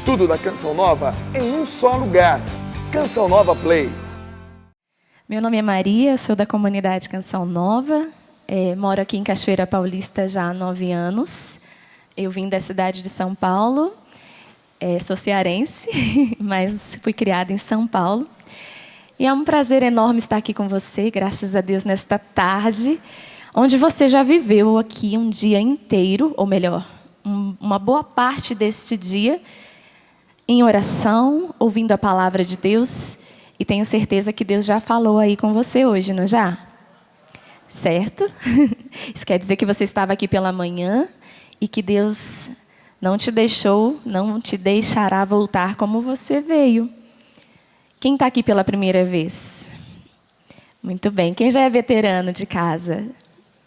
Tudo da Canção Nova em um só lugar. Canção Nova Play. Meu nome é Maria, sou da comunidade Canção Nova. Moro aqui em Cachoeira Paulista já há 9 anos. Eu vim da cidade de São Paulo. Sou cearense, mas fui criada em São Paulo. E é um prazer enorme estar aqui com você, graças a Deus, nesta tarde, onde você já viveu aqui um dia inteiro, ou melhor, uma boa parte deste dia, em oração, ouvindo a palavra de Deus. E tenho certeza que Deus já falou aí com você hoje, não já? Certo? Isso quer dizer que você estava aqui pela manhã e que Deus não te deixou, não te deixará voltar como você veio. Quem está aqui pela primeira vez? Muito bem. Quem já é veterano de casa?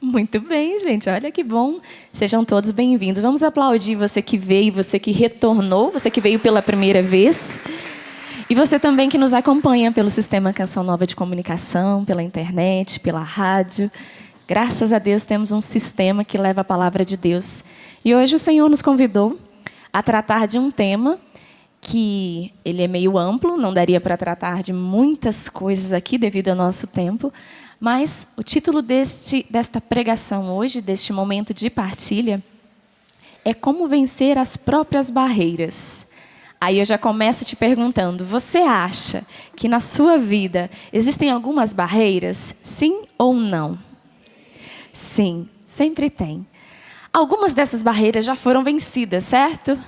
Muito bem, gente. Olha que bom. Sejam todos bem-vindos. Vamos aplaudir você que veio, você que retornou, você que veio pela primeira vez. E você também que nos acompanha pelo Sistema Canção Nova de Comunicação, pela internet, pela rádio. Graças a Deus temos um sistema que leva a palavra de Deus. E hoje o Senhor nos convidou a tratar de um tema que ele é meio amplo, não daria para tratar de muitas coisas aqui devido ao nosso tempo, mas o título desta pregação hoje, deste momento de partilha, é Como Vencer as Próprias Barreiras. Aí eu já começo te perguntando, você acha que na sua vida existem algumas barreiras? Sim ou não? Sim, sempre tem. Algumas dessas barreiras já foram vencidas, certo?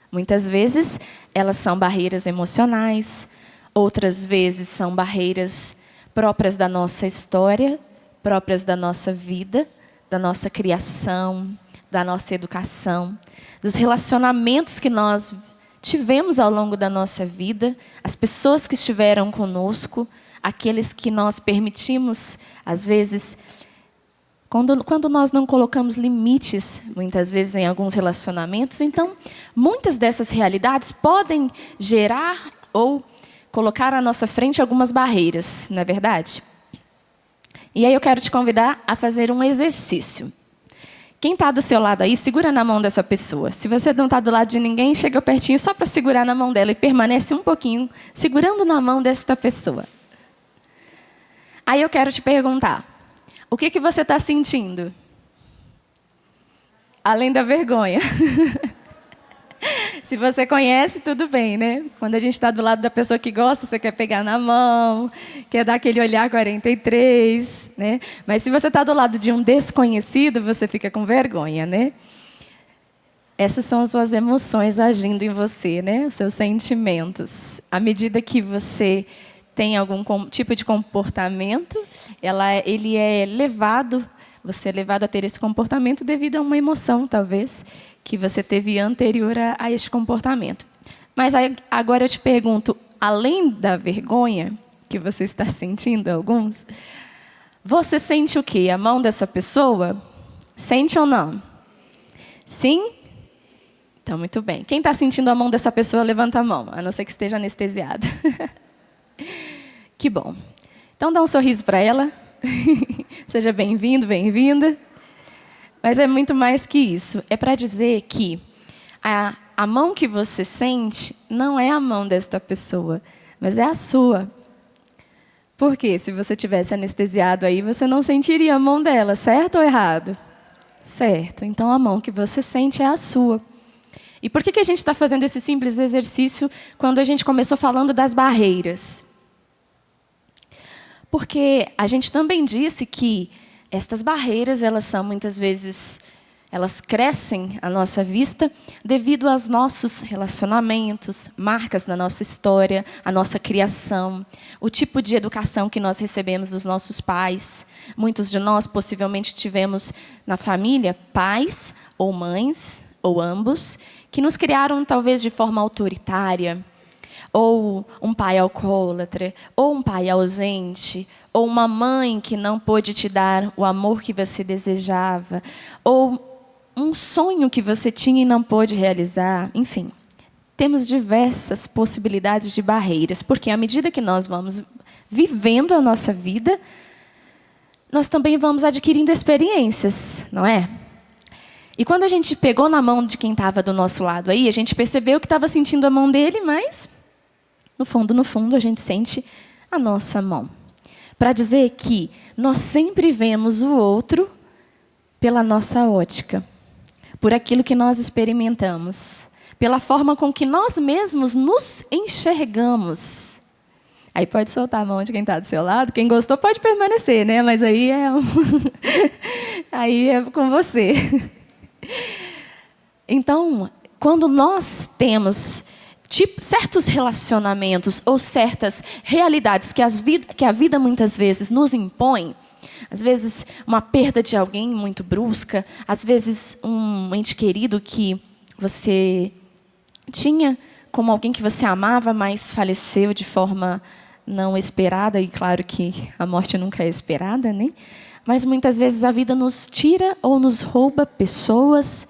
Muitas vezes elas são barreiras emocionais, outras vezes são barreiras próprias da nossa história, próprias da nossa vida, da nossa criação, da nossa educação, dos relacionamentos que nós tivemos ao longo da nossa vida, as pessoas que estiveram conosco, aqueles que nós permitimos, às vezes, quando nós não colocamos limites, muitas vezes em alguns relacionamentos, então, muitas dessas realidades podem gerar ou colocar à nossa frente algumas barreiras, não é verdade? E aí eu quero te convidar a fazer um exercício. Quem está do seu lado aí, segura na mão dessa pessoa. Se você não está do lado de ninguém, chega pertinho só para segurar na mão dela e permanece um pouquinho segurando na mão desta pessoa. Aí eu quero te perguntar, o que você está sentindo? Além da vergonha. Se você conhece, tudo bem, né? Quando a gente está do lado da pessoa que gosta, você quer pegar na mão, quer dar aquele olhar 43, né? Mas se você está do lado de um desconhecido, você fica com vergonha, né? Essas são as suas emoções agindo em você, né? Os seus sentimentos. À medida que você tem algum tipo de comportamento, ele é levado, você é levado a ter esse comportamento devido a uma emoção, talvez, que você teve anterior a este comportamento. Mas agora eu te pergunto, além da vergonha que você está sentindo, alguns, você sente o quê? A mão dessa pessoa? Sente ou não? Sim? Então, muito bem. Quem está sentindo a mão dessa pessoa, levanta a mão, a não ser que esteja anestesiado. Que bom. Então, dá um sorriso para ela. Seja bem-vindo, bem-vinda. Mas é muito mais que isso. É para dizer que a mão que você sente não é a mão desta pessoa, mas é a sua. Por quê? Se você tivesse anestesiado aí, você não sentiria a mão dela, certo ou errado? Certo. Então, a mão que você sente é a sua. E por que a gente está fazendo esse simples exercício quando a gente começou falando das barreiras? Porque a gente também disse que estas barreiras, elas são muitas vezes, elas crescem à nossa vista devido aos nossos relacionamentos, marcas na nossa história, a nossa criação, o tipo de educação que nós recebemos dos nossos pais. Muitos de nós possivelmente tivemos na família pais ou mães, ou ambos, que nos criaram talvez de forma autoritária, ou um pai alcoólatra, ou um pai ausente, ou uma mãe que não pôde te dar o amor que você desejava, ou um sonho que você tinha e não pôde realizar. Enfim, temos diversas possibilidades de barreiras, porque à medida que nós vamos vivendo a nossa vida, nós também vamos adquirindo experiências, não é? E quando a gente pegou na mão de quem estava do nosso lado aí, a gente percebeu que estava sentindo a mão dele, mas no fundo, a gente sente a nossa mão. Para dizer que nós sempre vemos o outro pela nossa ótica, por aquilo que nós experimentamos, pela forma com que nós mesmos nos enxergamos. Aí pode soltar a mão de quem está do seu lado. Quem gostou pode permanecer, né? Mas aí aí é com você. Então, quando nós temos certos relacionamentos ou certas realidades que a vida muitas vezes nos impõe, às vezes uma perda de alguém muito brusca, às vezes um ente querido que você tinha como alguém que você amava, mas faleceu de forma não esperada, e claro que a morte nunca é esperada, né? Mas muitas vezes a vida nos tira ou nos rouba pessoas,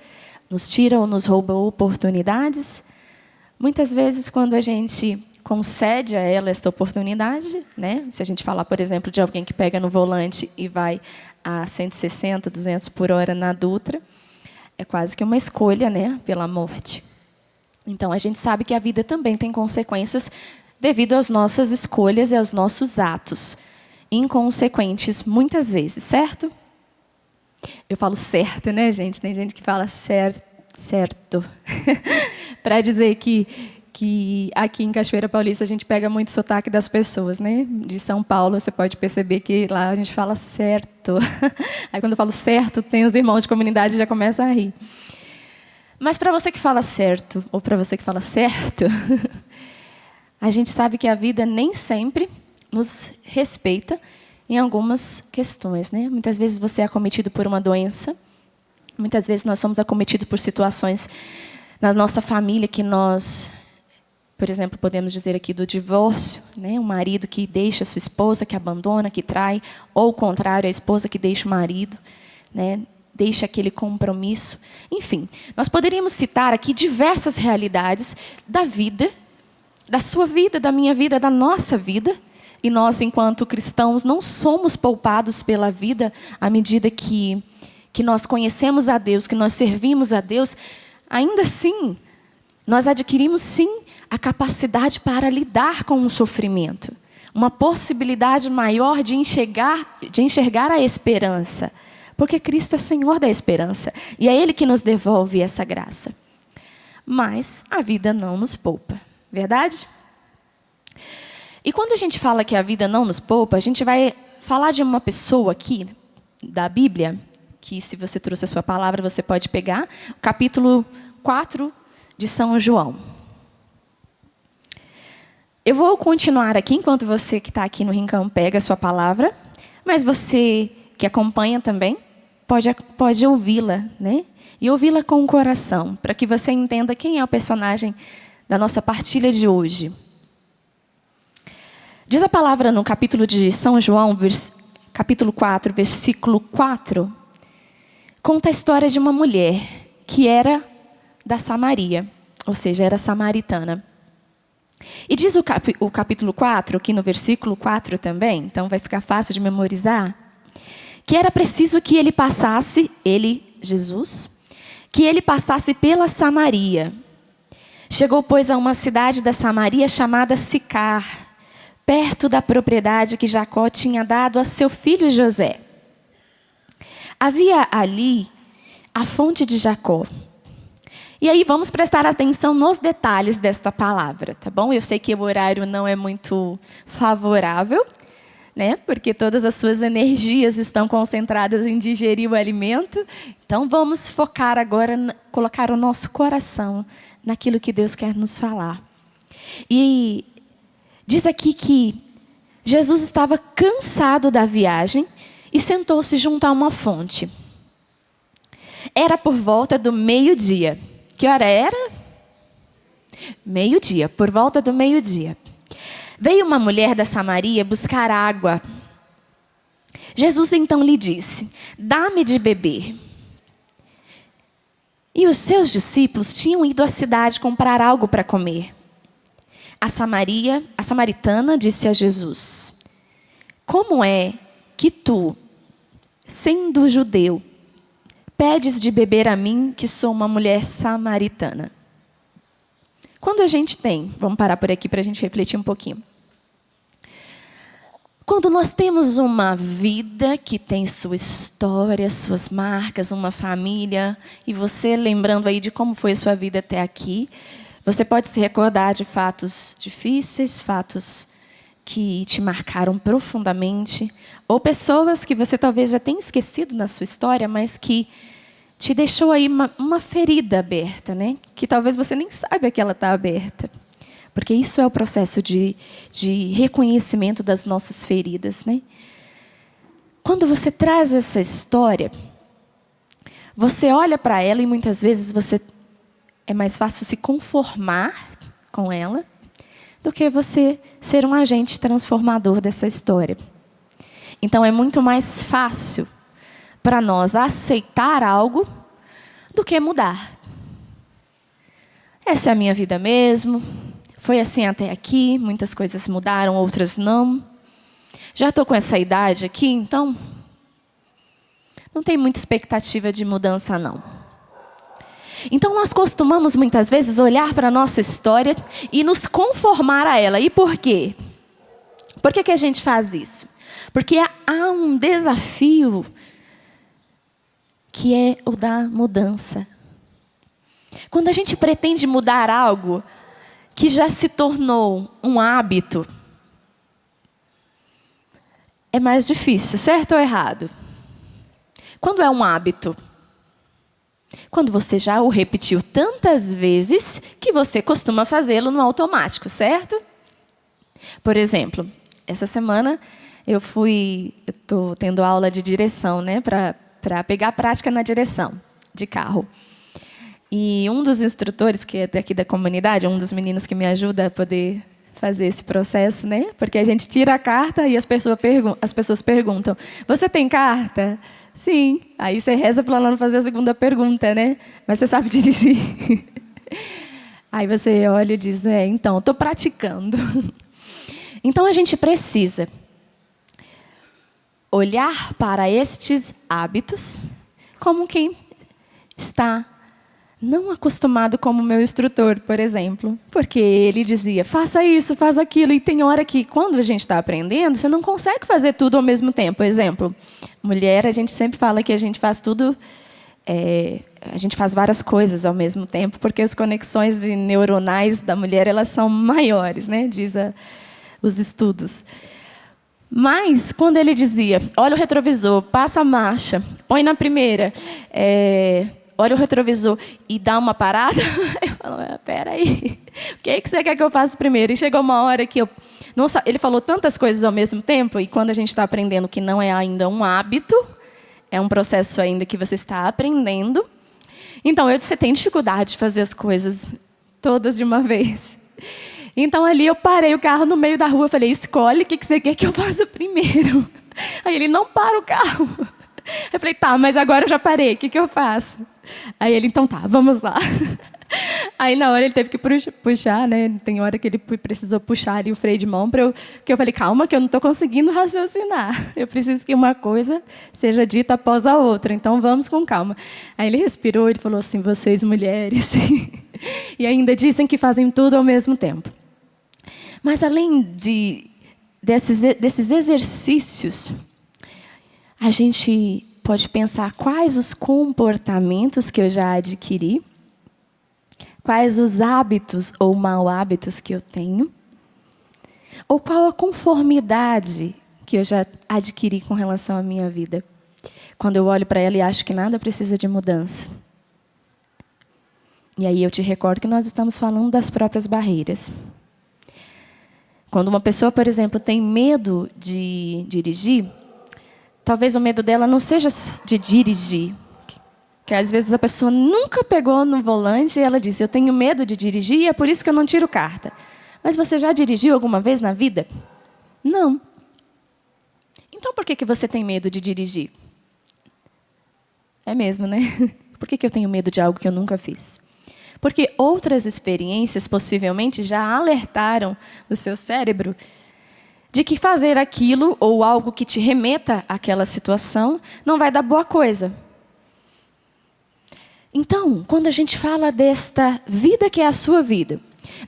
nos tira ou nos rouba oportunidades. Muitas vezes, quando a gente concede a ela esta oportunidade, né? Se a gente falar, por exemplo, de alguém que pega no volante e vai a 160, 200 por hora na Dutra, é quase que uma escolha, né? Pela morte. Então, a gente sabe que a vida também tem consequências devido às nossas escolhas e aos nossos atos inconsequentes, muitas vezes, certo? Eu falo certo, né, gente? Tem gente que fala certo. Para dizer que aqui em Cachoeira Paulista a gente pega muito sotaque das pessoas, né? De São Paulo, você pode perceber que lá a gente fala certo. Aí quando eu falo certo, tem os irmãos de comunidade que já começam a rir. Mas para você que fala certo, ou para você que fala certo, a gente sabe que a vida nem sempre nos respeita em algumas questões, né? Muitas vezes você é acometido por uma doença, muitas vezes nós somos acometidos por situações na nossa família que nós, por exemplo, podemos dizer aqui do divórcio, né? Um marido que deixa a sua esposa, que abandona, que trai, ou o contrário, a esposa que deixa o marido, né? Deixa aquele compromisso. Enfim, nós poderíamos citar aqui diversas realidades da vida, da sua vida, da minha vida, da nossa vida. E nós, enquanto cristãos, não somos poupados pela vida à medida que nós conhecemos a Deus, que nós servimos a Deus. Ainda assim, nós adquirimos, sim, a capacidade para lidar com o sofrimento. Uma possibilidade maior de enxergar a esperança. Porque Cristo é Senhor da esperança. E é Ele que nos devolve essa graça. Mas a vida não nos poupa. Verdade? E quando a gente fala que a vida não nos poupa, a gente vai falar de uma pessoa aqui da Bíblia, que se você trouxe a sua palavra, você pode pegar, o capítulo 4 de São João. Eu vou continuar aqui, enquanto você que está aqui no rincão pega a sua palavra, mas você que acompanha também, pode ouvi-la, né? E ouvi-la com o coração, para que você entenda quem é o personagem da nossa partilha de hoje. Diz a palavra no capítulo de São João, capítulo 4, versículo 4, conta a história de uma mulher que era da Samaria, ou seja, era samaritana. E diz o capítulo 4, aqui no versículo 4 também, então vai ficar fácil de memorizar, que era preciso que ele passasse, Jesus, que ele passasse pela Samaria. Chegou, pois, a uma cidade da Samaria chamada Sicar, perto da propriedade que Jacó tinha dado a seu filho José. Havia ali a fonte de Jacó. E aí vamos prestar atenção nos detalhes desta palavra, tá bom? Eu sei que o horário não é muito favorável, né? Porque todas as suas energias estão concentradas em digerir o alimento. Então vamos focar agora, colocar o nosso coração naquilo que Deus quer nos falar. E diz aqui que Jesus estava cansado da viagem e sentou-se junto a uma fonte. Era por volta do meio-dia. Que hora era? Meio-dia, por volta do meio-dia. Veio uma mulher da Samaria buscar água. Jesus então lhe disse: dá-me de beber. E os seus discípulos tinham ido à cidade comprar algo para comer. A samaritana disse a Jesus: como é que tu, sendo judeu, pedes de beber a mim, que sou uma mulher samaritana? Quando a gente tem, vamos parar por aqui para a gente refletir um pouquinho. Quando nós temos uma vida que tem sua história, suas marcas, uma família, e você lembrando aí de como foi a sua vida até aqui, você pode se recordar de fatos difíceis, fatos que te marcaram profundamente, ou pessoas que você talvez já tenha esquecido na sua história, mas que te deixou aí uma ferida aberta, né? Que talvez você nem saiba que ela está aberta. Porque isso é o processo de reconhecimento das nossas feridas, né? Quando você traz essa história, você olha para ela e muitas vezes é mais fácil se conformar com ela do que você ser um agente transformador dessa história. Então é muito mais fácil para nós aceitar algo do que mudar. Essa é a minha vida mesmo. Foi assim até aqui. Muitas coisas mudaram, outras não. Já estou com essa idade aqui, então não tem muita expectativa de mudança, não. Então nós costumamos muitas vezes olhar para a nossa história e nos conformar a ela. E por quê? Por que a gente faz isso? Porque há um desafio que é o da mudança. Quando a gente pretende mudar algo que já se tornou um hábito, é mais difícil, certo ou errado? Quando é um hábito? Quando você já o repetiu tantas vezes que você costuma fazê-lo no automático, certo? Por exemplo, essa semana eu estou tendo aula de direção, né, para pegar a prática na direção de carro. E um dos instrutores, que é daqui da comunidade, um dos meninos que me ajuda a poder fazer esse processo, né? Porque a gente tira a carta e as pessoas perguntam: você tem carta? Sim. Aí você reza para ela não fazer a segunda pergunta, né? Mas você sabe dirigir? Aí você olha e diz: então, estou praticando. Então a gente precisa olhar para estes hábitos como quem está não acostumado como meu instrutor, por exemplo. Porque ele dizia: faça isso, faça aquilo. E tem hora que, quando a gente está aprendendo, você não consegue fazer tudo ao mesmo tempo. Por exemplo, mulher, a gente sempre fala que a gente faz tudo... a gente faz várias coisas ao mesmo tempo, porque as conexões neuronais da mulher, elas são maiores, né? Diz os estudos. Mas, quando ele dizia: olha o retrovisor, passa a marcha, põe na primeira... olha o retrovisor e dá uma parada, eu falo: peraí, o que você quer que eu faça primeiro? E chegou uma hora que ele falou tantas coisas ao mesmo tempo, e quando a gente está aprendendo que não é ainda um hábito, é um processo ainda que você está aprendendo. Então, você tem dificuldade de fazer as coisas todas de uma vez. Então, ali eu parei o carro no meio da rua, falei: escolhe o que você quer que eu faça primeiro. Aí ele: não para o carro. Eu falei: tá, mas agora eu já parei, o que eu faço? Aí ele: então tá, vamos lá. Aí na hora ele teve que puxar, né? Tem hora que ele precisou puxar ali o freio de mão, que eu falei: calma, que eu não estou conseguindo raciocinar. Eu preciso que uma coisa seja dita após a outra, então vamos com calma. Aí ele respirou e falou assim: vocês mulheres, e ainda dizem que fazem tudo ao mesmo tempo. Mas além desses exercícios, a gente pode pensar quais os comportamentos que eu já adquiri, quais os hábitos ou mau hábitos que eu tenho, ou qual a conformidade que eu já adquiri com relação à minha vida. Quando eu olho para ela e acho que nada precisa de mudança. E aí eu te recordo que nós estamos falando das próprias barreiras. Quando uma pessoa, por exemplo, tem medo de dirigir, talvez o medo dela não seja de dirigir. Que às vezes a pessoa nunca pegou no volante e ela diz: eu tenho medo de dirigir e é por isso que eu não tiro carta. Mas você já dirigiu alguma vez na vida? Não. Então por que você tem medo de dirigir? É mesmo, né? Por que eu tenho medo de algo que eu nunca fiz? Porque outras experiências possivelmente já alertaram o seu cérebro de que fazer aquilo ou algo que te remeta àquela situação não vai dar boa coisa. Então, quando a gente fala desta vida que é a sua vida,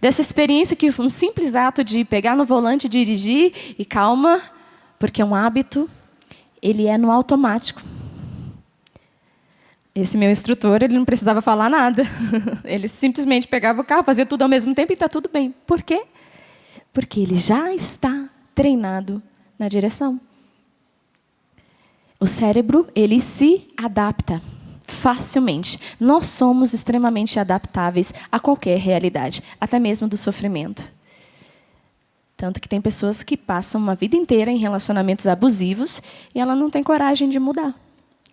dessa experiência que um simples ato de pegar no volante, dirigir e calma, porque é um hábito, ele é no automático. Esse meu instrutor, ele não precisava falar nada. Ele simplesmente pegava o carro, fazia tudo ao mesmo tempo e está tudo bem. Por quê? Porque ele já está treinado na direção. O cérebro, ele se adapta facilmente. Nós somos extremamente adaptáveis a qualquer realidade, até mesmo do sofrimento. Tanto que tem pessoas que passam uma vida inteira em relacionamentos abusivos e ela não tem coragem de mudar,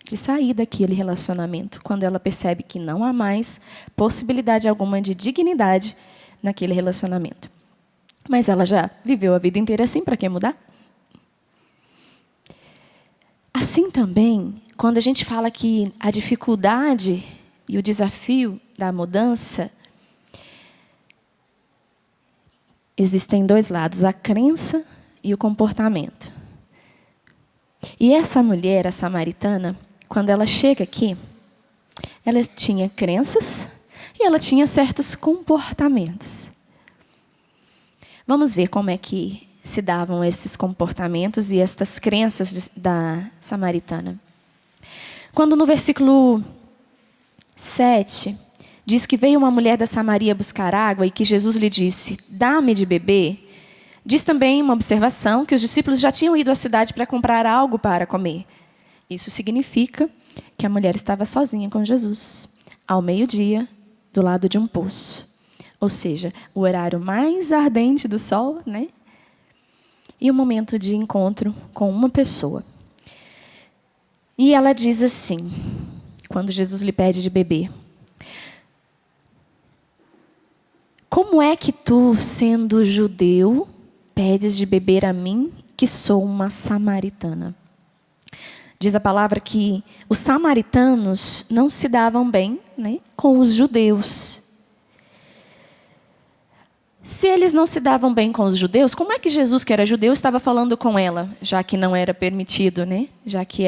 de sair daquele relacionamento, quando ela percebe que não há mais possibilidade alguma de dignidade naquele relacionamento. Mas ela já viveu a vida inteira assim, para que mudar? Assim também, quando a gente fala que a dificuldade e o desafio da mudança, existem dois lados, a crença e o comportamento. E essa mulher, a samaritana, quando ela chega aqui, ela tinha crenças e ela tinha certos comportamentos. Vamos ver como é que se davam esses comportamentos e estas crenças da samaritana. Quando no versículo 7, diz que veio uma mulher da Samaria buscar água e que Jesus lhe disse, dá-me de beber, diz também uma observação que os discípulos já tinham ido à cidade para comprar algo para comer. Isso significa que a mulher estava sozinha com Jesus, ao meio-dia, do lado de um poço. Ou seja, o horário mais ardente do sol, né? E o momento de encontro com uma pessoa. E ela diz assim, quando Jesus lhe pede de beber, como é que tu, sendo judeu, pedes de beber a mim, que sou uma samaritana? Diz a palavra que os samaritanos não se davam bem, né, com os judeus. Se eles não se davam bem com os judeus, como é que Jesus, que era judeu, estava falando com ela, já que não era permitido, né? Já que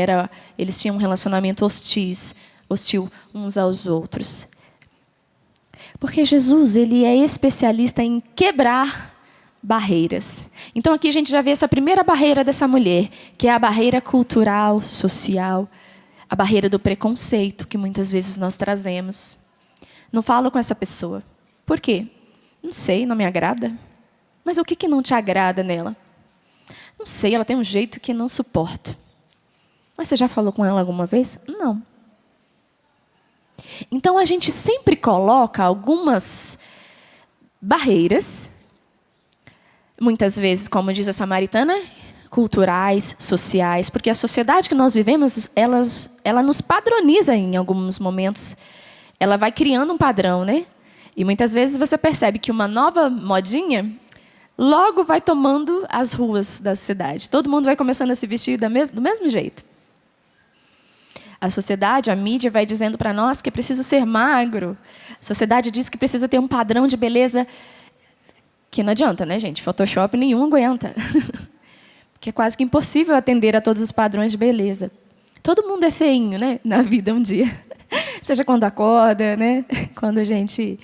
eles tinham um relacionamento hostil uns aos outros? Porque Jesus, ele é especialista em quebrar barreiras. Então aqui a gente já vê essa primeira barreira dessa mulher, que é a barreira cultural, social, a barreira do preconceito que muitas vezes nós trazemos. Não falo com essa pessoa. Por quê? Não sei, não me agrada. Mas o que não te agrada nela? Não sei, ela tem um jeito que não suporto. Mas você já falou com ela alguma vez? Não. Então a gente sempre coloca algumas barreiras, muitas vezes, como diz a samaritana, culturais, sociais, porque a sociedade que nós vivemos, ela nos padroniza em alguns momentos. Ela vai criando um padrão, né? E muitas vezes você percebe que uma nova modinha logo vai tomando as ruas da cidade. Todo mundo vai começando a se vestir do mesmo jeito. A sociedade, a mídia vai dizendo para nós que é preciso ser magro. A sociedade diz que precisa ter um padrão de beleza que não adianta, né, gente? Photoshop nenhum aguenta. Porque é quase que impossível atender a todos os padrões de beleza. Todo mundo é feinho, né, na vida um dia. Seja quando acorda, né? Quando a gente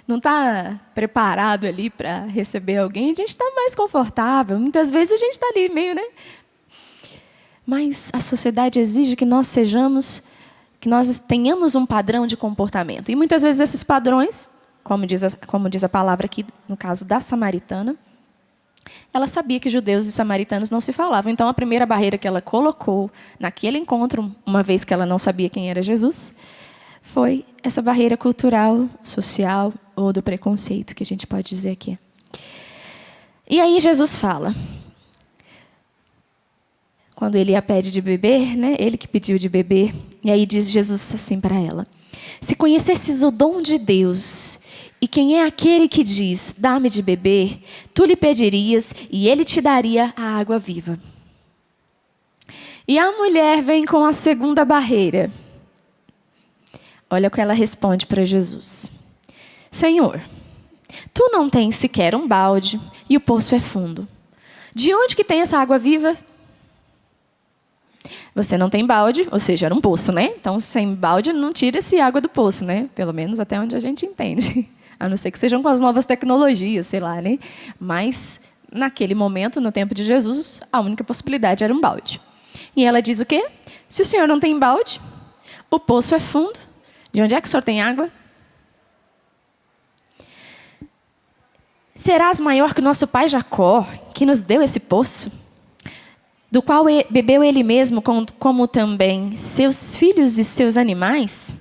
não está preparado ali para receber alguém, a gente está mais confortável. Muitas vezes a gente está ali meio, né? Mas a sociedade exige que nós tenhamos um padrão de comportamento. E muitas vezes esses padrões, como diz a palavra aqui, no caso da samaritana, ela sabia que judeus e samaritanos não se falavam. Então a primeira barreira que ela colocou naquele encontro, uma vez que ela não sabia quem era Jesus, foi essa barreira cultural, social ou do preconceito, que a gente pode dizer aqui. E aí Jesus fala, quando ele a pede de beber, né? Ele que pediu de beber, e aí diz Jesus assim para ela, se conhecesses o dom de Deus, e quem é aquele que diz, dá-me de beber, tu lhe pedirias, e ele te daria a água viva. E a mulher vem com a segunda barreira. Olha o que ela responde para Jesus. Senhor, tu não tens sequer um balde e o poço é fundo. De onde que tem essa água viva? Você não tem balde, ou seja, era um poço, né? Então, sem balde, não tira-se água do poço, né? Pelo menos até onde a gente entende. A não ser que sejam com as novas tecnologias, sei lá, né? Mas, naquele momento, no tempo de Jesus, a única possibilidade era um balde. E ela diz o quê? Se o senhor não tem balde, o poço é fundo, de onde é que o senhor tem água? Serás maior que o nosso pai Jacó, que nos deu esse poço, do qual bebeu ele mesmo, como também seus filhos e seus animais?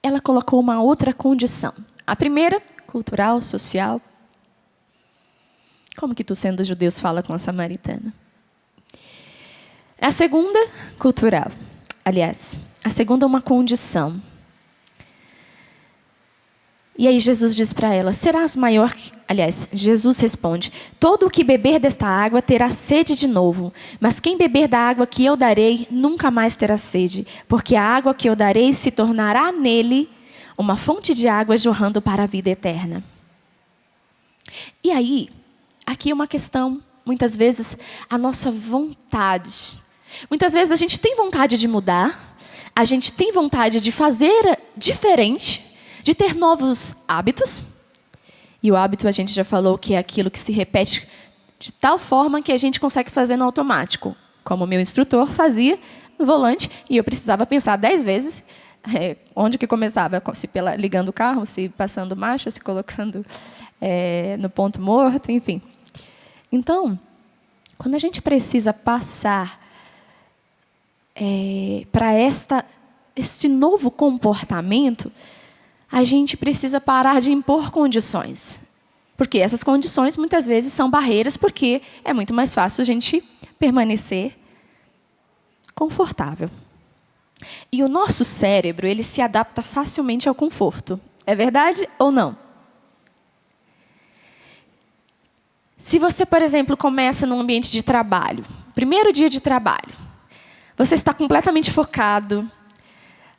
Ela colocou uma outra condição. A primeira, cultural, social. Como que tu, sendo judeu, fala com a samaritana? A segunda, cultural. Aliás, a segunda é uma condição. E aí Jesus diz para ela, serás maior que... Aliás, Jesus responde, todo o que beber desta água terá sede de novo, mas quem beber da água que eu darei, nunca mais terá sede, porque a água que eu darei se tornará nele uma fonte de água jorrando para a vida eterna. E aí, aqui é uma questão, muitas vezes, a nossa vontade. Muitas vezes a gente tem vontade de mudar, a gente tem vontade de fazer diferente, de ter novos hábitos. E o hábito a gente já falou que é aquilo que se repete de tal forma que a gente consegue fazer no automático. Como o meu instrutor fazia no volante, e eu precisava pensar 10 vezes onde que começava, se ligando o carro, se passando marcha, se colocando no ponto morto, enfim. Então, quando a gente precisa passar para este novo comportamento, a gente precisa parar de impor condições. Porque essas condições, muitas vezes, são barreiras, porque é muito mais fácil a gente permanecer confortável. E o nosso cérebro, ele se adapta facilmente ao conforto. É verdade ou não? Se você, por exemplo, começa num ambiente de trabalho, primeiro dia de trabalho, você está completamente focado,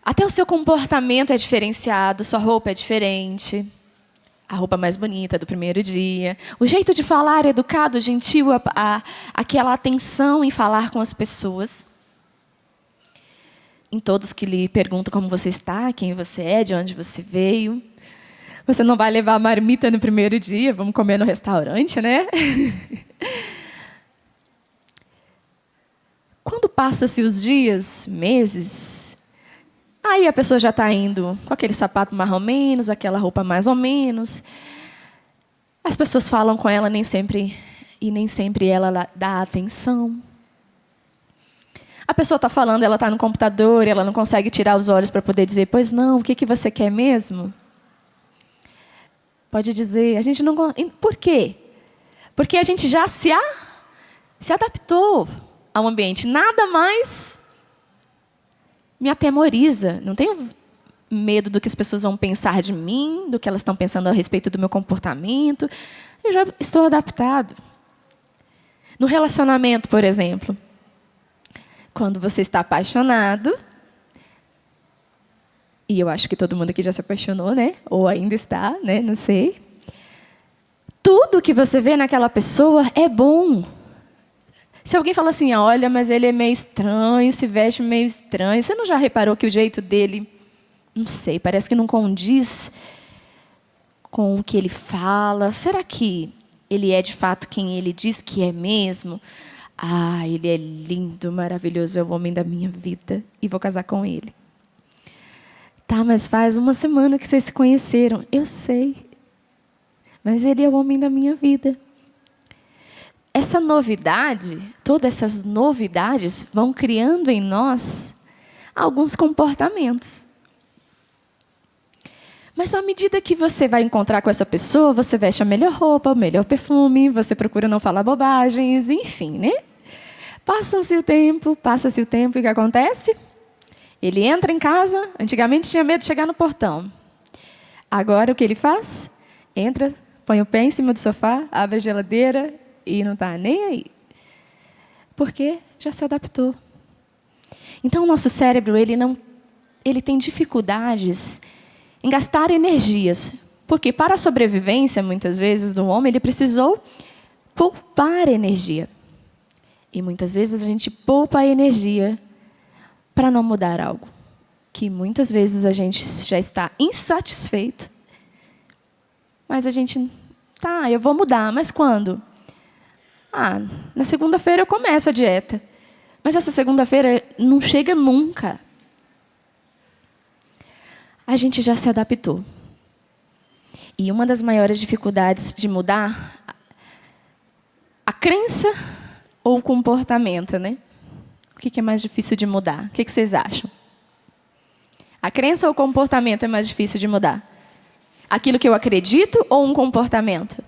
até o seu comportamento é diferenciado, sua roupa é diferente, a roupa mais bonita do primeiro dia, o jeito de falar educado, gentil, aquela atenção em falar com as pessoas. Em todos que lhe perguntam como você está, quem você é, de onde você veio. Você não vai levar a marmita no primeiro dia, vamos comer no restaurante, né? Quando passa-se os dias, meses, aí a pessoa já está indo com aquele sapato mais ou menos, aquela roupa mais ou menos. As pessoas falam com ela nem sempre ela dá atenção. A pessoa está falando, ela está no computador, ela não consegue tirar os olhos para poder dizer, pois não, o que você quer mesmo? Pode dizer, a gente não... Por quê? Porque a gente já se adaptou ao ambiente. Nada mais me atemoriza. Não tenho medo do que as pessoas vão pensar de mim, do que elas estão pensando a respeito do meu comportamento. Eu já estou adaptado. No relacionamento, por exemplo, quando você está apaixonado, e eu acho que todo mundo aqui já se apaixonou, né? Ou ainda está, né? Não sei. Tudo que você vê naquela pessoa é bom. Se alguém fala assim, olha, mas ele é meio estranho, se veste meio estranho. Você não já reparou que o jeito dele, não sei, parece que não condiz com o que ele fala? Será que ele é de fato quem ele diz que é mesmo? Ah, ele é lindo, maravilhoso, é o homem da minha vida e vou casar com ele. Tá, mas faz 1 semana que vocês se conheceram. Eu sei, mas ele é o homem da minha vida. Essa novidade, todas essas novidades vão criando em nós alguns comportamentos. Mas à medida que você vai encontrar com essa pessoa, você veste a melhor roupa, o melhor perfume, você procura não falar bobagens, enfim, né? Passa-se o tempo, e o que acontece? Ele entra em casa, antigamente tinha medo de chegar no portão. Agora o que ele faz? Entra, põe o pé em cima do sofá, abre a geladeira e não está nem aí. Porque já se adaptou. Então o nosso cérebro, ele tem dificuldades em gastar energias. Porque para a sobrevivência, muitas vezes, do homem, ele precisou poupar energia. E muitas vezes a gente poupa a energia para não mudar algo. Que muitas vezes a gente já está insatisfeito. Mas a gente, tá, eu vou mudar, mas quando? Na segunda-feira eu começo a dieta. Mas essa segunda-feira não chega nunca. A gente já se adaptou. E uma das maiores dificuldades de mudar a crença ou o comportamento, né? O que é mais difícil de mudar? O que vocês acham? A crença ou o comportamento é mais difícil de mudar? Aquilo que eu acredito ou um comportamento?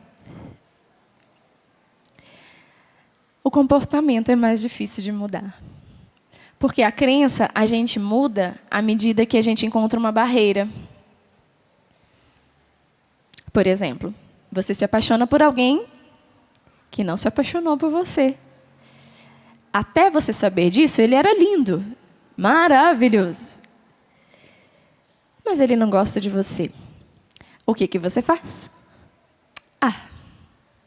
O comportamento é mais difícil de mudar. Porque a crença a gente muda à medida que a gente encontra uma barreira. Por exemplo, você se apaixona por alguém que não se apaixonou por você. Até você saber disso, ele era lindo, maravilhoso. Mas ele não gosta de você. O que você faz?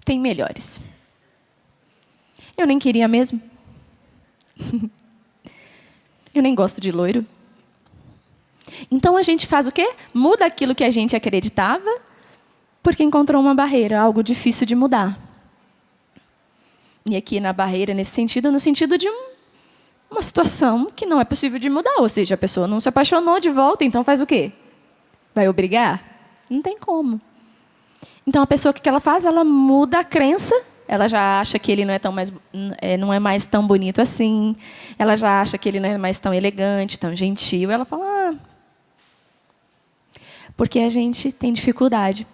Tem melhores. Eu nem queria mesmo. Eu nem gosto de loiro. Então a gente faz o quê? Muda aquilo que a gente acreditava, porque encontrou uma barreira, algo difícil de mudar. E aqui na barreira, nesse sentido, no sentido de uma situação que não é possível de mudar. Ou seja, a pessoa não se apaixonou de volta, então faz o quê? Vai obrigar? Não tem como. Então a pessoa, o que ela faz? Ela muda a crença. Ela já acha que ele não é mais tão bonito assim. Ela já acha que ele não é mais tão elegante, tão gentil. Ela fala, porque a gente tem dificuldade.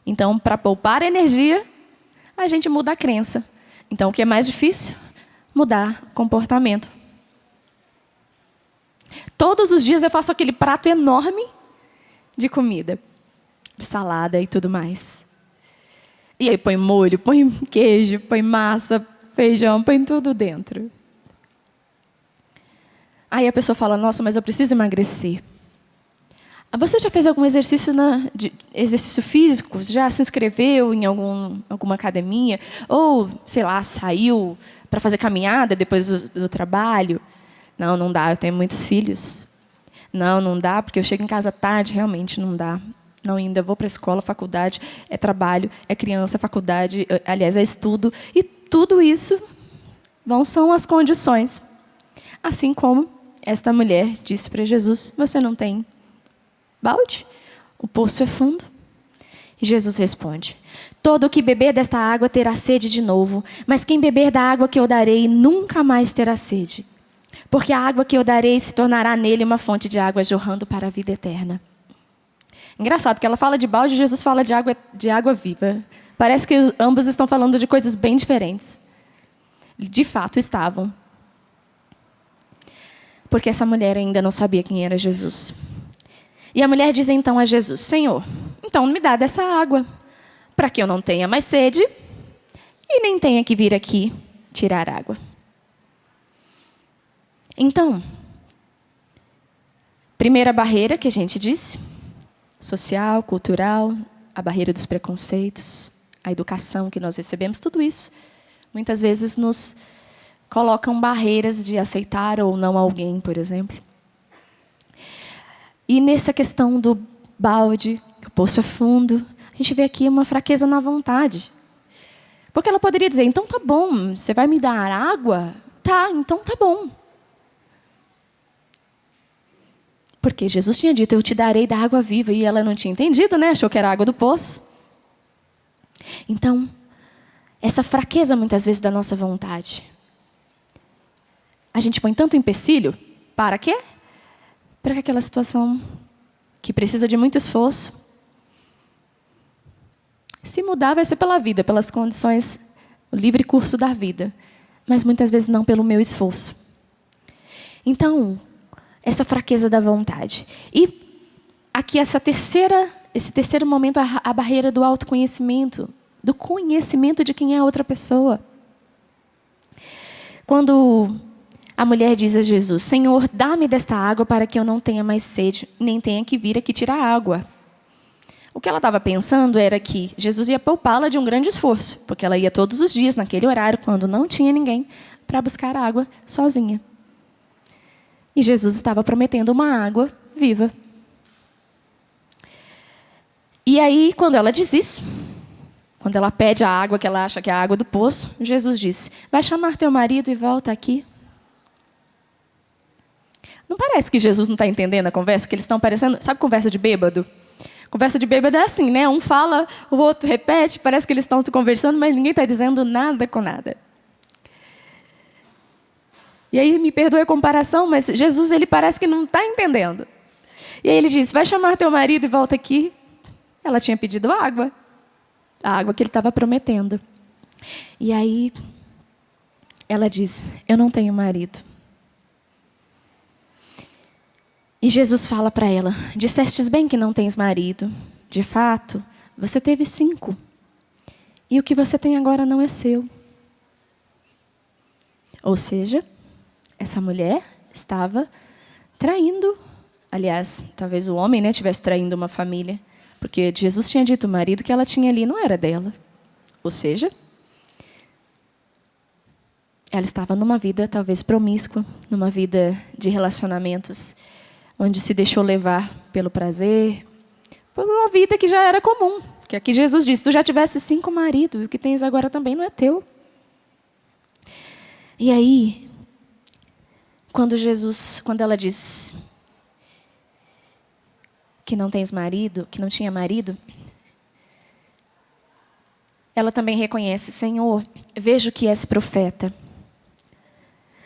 Então, para poupar energia, a gente muda a crença. Então, o que é mais difícil? Mudar o comportamento. Todos os dias eu faço aquele prato enorme de comida, de salada e tudo mais. E aí põe molho, põe queijo, põe massa, feijão, põe tudo dentro. Aí a pessoa fala, nossa, mas eu preciso emagrecer. Você já fez algum exercício físico? Já se inscreveu em alguma academia? Ou, sei lá, saiu para fazer caminhada depois do trabalho? Não dá, eu tenho muitos filhos. Não dá, porque eu chego em casa tarde, realmente não dá. Não, ainda vou para a escola, faculdade, é trabalho, é criança, faculdade, aliás, é estudo. E tudo isso são as condições. Assim como esta mulher disse para Jesus, você não tem balde? O poço é fundo. E Jesus responde, todo o que beber desta água terá sede de novo, mas quem beber da água que eu darei nunca mais terá sede. Porque a água que eu darei se tornará nele uma fonte de água jorrando para a vida eterna. Engraçado que ela fala de balde e Jesus fala de água viva. Parece que ambos estão falando de coisas bem diferentes. De fato estavam. Porque essa mulher ainda não sabia quem era Jesus. E a mulher diz então a Jesus, Senhor, então me dá dessa água, para que eu não tenha mais sede e nem tenha que vir aqui tirar água. Então, primeira barreira que a gente disse, social, cultural, a barreira dos preconceitos, a educação que nós recebemos, tudo isso, muitas vezes nos colocam barreiras de aceitar ou não alguém, por exemplo. E nessa questão do balde, o poço é fundo, a gente vê aqui uma fraqueza na vontade. Porque ela poderia dizer, então tá bom, você vai me dar água? Tá, então tá bom. Porque Jesus tinha dito, eu te darei da água viva. E ela não tinha entendido, né? Achou que era água do poço. Então, essa fraqueza muitas vezes da nossa vontade. A gente põe tanto empecilho, para quê? Para aquela situação que precisa de muito esforço. Se mudar vai ser pela vida, pelas condições, o livre curso da vida. Mas muitas vezes não pelo meu esforço. Então, essa fraqueza da vontade. E aqui esse terceiro momento, a barreira do autoconhecimento, do conhecimento de quem é a outra pessoa. Quando a mulher diz a Jesus, Senhor, dá-me desta água para que eu não tenha mais sede, nem tenha que vir aqui tirar água. O que ela estava pensando era que Jesus ia poupá-la de um grande esforço, porque ela ia todos os dias, naquele horário, quando não tinha ninguém, para buscar água sozinha. E Jesus estava prometendo uma água viva. E aí, quando ela diz isso, quando ela pede a água que ela acha que é a água do poço, Jesus disse: vai chamar teu marido e volta aqui. Não parece que Jesus não está entendendo a conversa? Que eles estão parecendo... Sabe conversa de bêbado? Conversa de bêbado é assim, né? Um fala, o outro repete, parece que eles estão se conversando, mas ninguém está dizendo nada com nada. E aí, me perdoe a comparação, mas Jesus, ele parece que não está entendendo. E aí ele diz: vai chamar teu marido e volta aqui. Ela tinha pedido água. A água que ele estava prometendo. E aí, ela diz: eu não tenho marido. E Jesus fala para ela: dissestes bem que não tens marido. De fato, você teve 5. E o que você tem agora não é seu. Ou seja, essa mulher estava traindo. Aliás, talvez o homem, né, estivesse traindo uma família. Porque Jesus tinha dito: o marido que ela tinha ali não era dela. Ou seja, ela estava numa vida talvez promíscua, numa vida de relacionamentos onde se deixou levar pelo prazer, por uma vida que já era comum. Que aqui Jesus disse: tu já tivesse 5 maridos, e o que tens agora também não é teu. E aí, quando ela diz que não tens marido, que não tinha marido, ela também reconhece: Senhor, vejo que és profeta.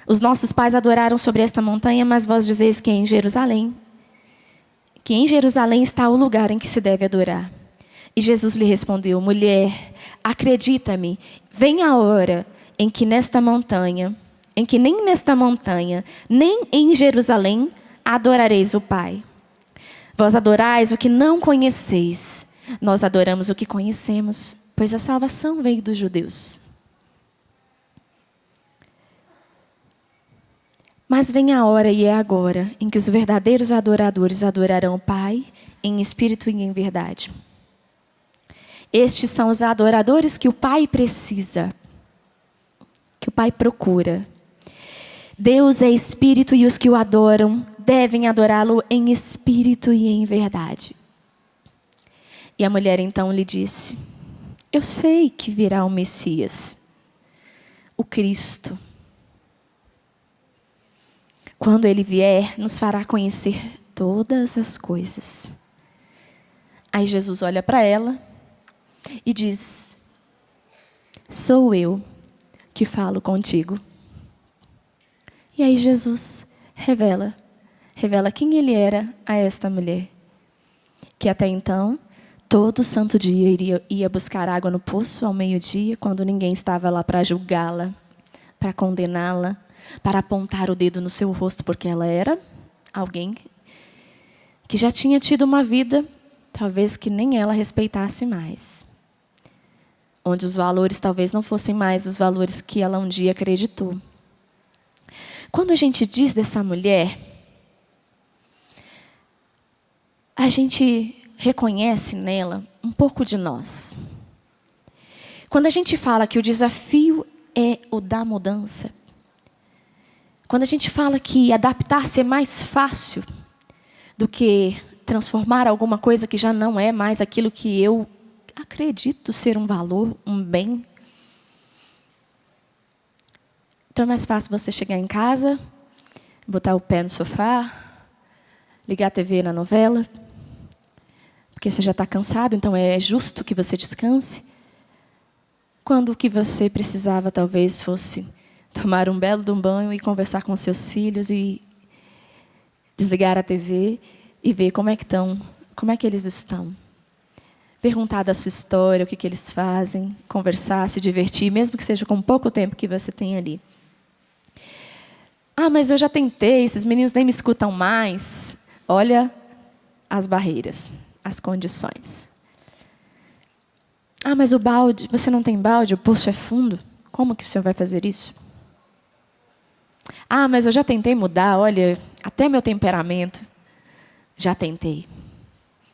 Os nossos pais adoraram sobre esta montanha, mas vós dizeis que é em Jerusalém. Que em Jerusalém está o lugar em que se deve adorar. E Jesus lhe respondeu: mulher, acredita-me, vem a hora em que nesta montanha, em que nem nesta montanha, nem em Jerusalém adorareis o Pai. Vós adorais o que não conheceis. Nós adoramos o que conhecemos, pois a salvação veio dos judeus. Mas vem a hora, e é agora, em que os verdadeiros adoradores adorarão o Pai em espírito e em verdade. Estes são os adoradores que o Pai precisa, que o Pai procura. Deus é espírito e os que o adoram devem adorá-lo em espírito e em verdade. E a mulher então lhe disse: eu sei que virá o Messias, o Cristo. Quando ele vier, nos fará conhecer todas as coisas. Aí Jesus olha para ela e diz: sou eu que falo contigo. E aí Jesus revela quem ele era a esta mulher. Que até então, todo santo dia ia buscar água no poço ao meio-dia, quando ninguém estava lá para julgá-la, para condená-la, para apontar o dedo no seu rosto, porque ela era alguém que já tinha tido uma vida, talvez que nem ela respeitasse mais. Onde os valores talvez não fossem mais os valores que ela um dia acreditou. Quando a gente diz dessa mulher, a gente reconhece nela um pouco de nós. Quando a gente fala que o desafio é o da mudança, quando a gente fala que adaptar-se é mais fácil do que transformar alguma coisa que já não é mais aquilo que eu acredito ser um valor, um bem. Então é mais fácil você chegar em casa, botar o pé no sofá, ligar a TV na novela, porque você já está cansado, então é justo que você descanse. Quando o que você precisava talvez fosse tomar um belo de um banho e conversar com seus filhos e desligar a TV e ver como é que eles estão. Perguntar da sua história, o que eles fazem, conversar, se divertir, mesmo que seja com pouco tempo que você tem ali. Ah, mas eu já tentei, esses meninos nem me escutam mais. Olha as barreiras, as condições. Ah, mas o balde, você não tem balde, o poço é fundo. Como que o senhor vai fazer isso? Ah, mas eu já tentei mudar, olha, até meu temperamento. Já tentei.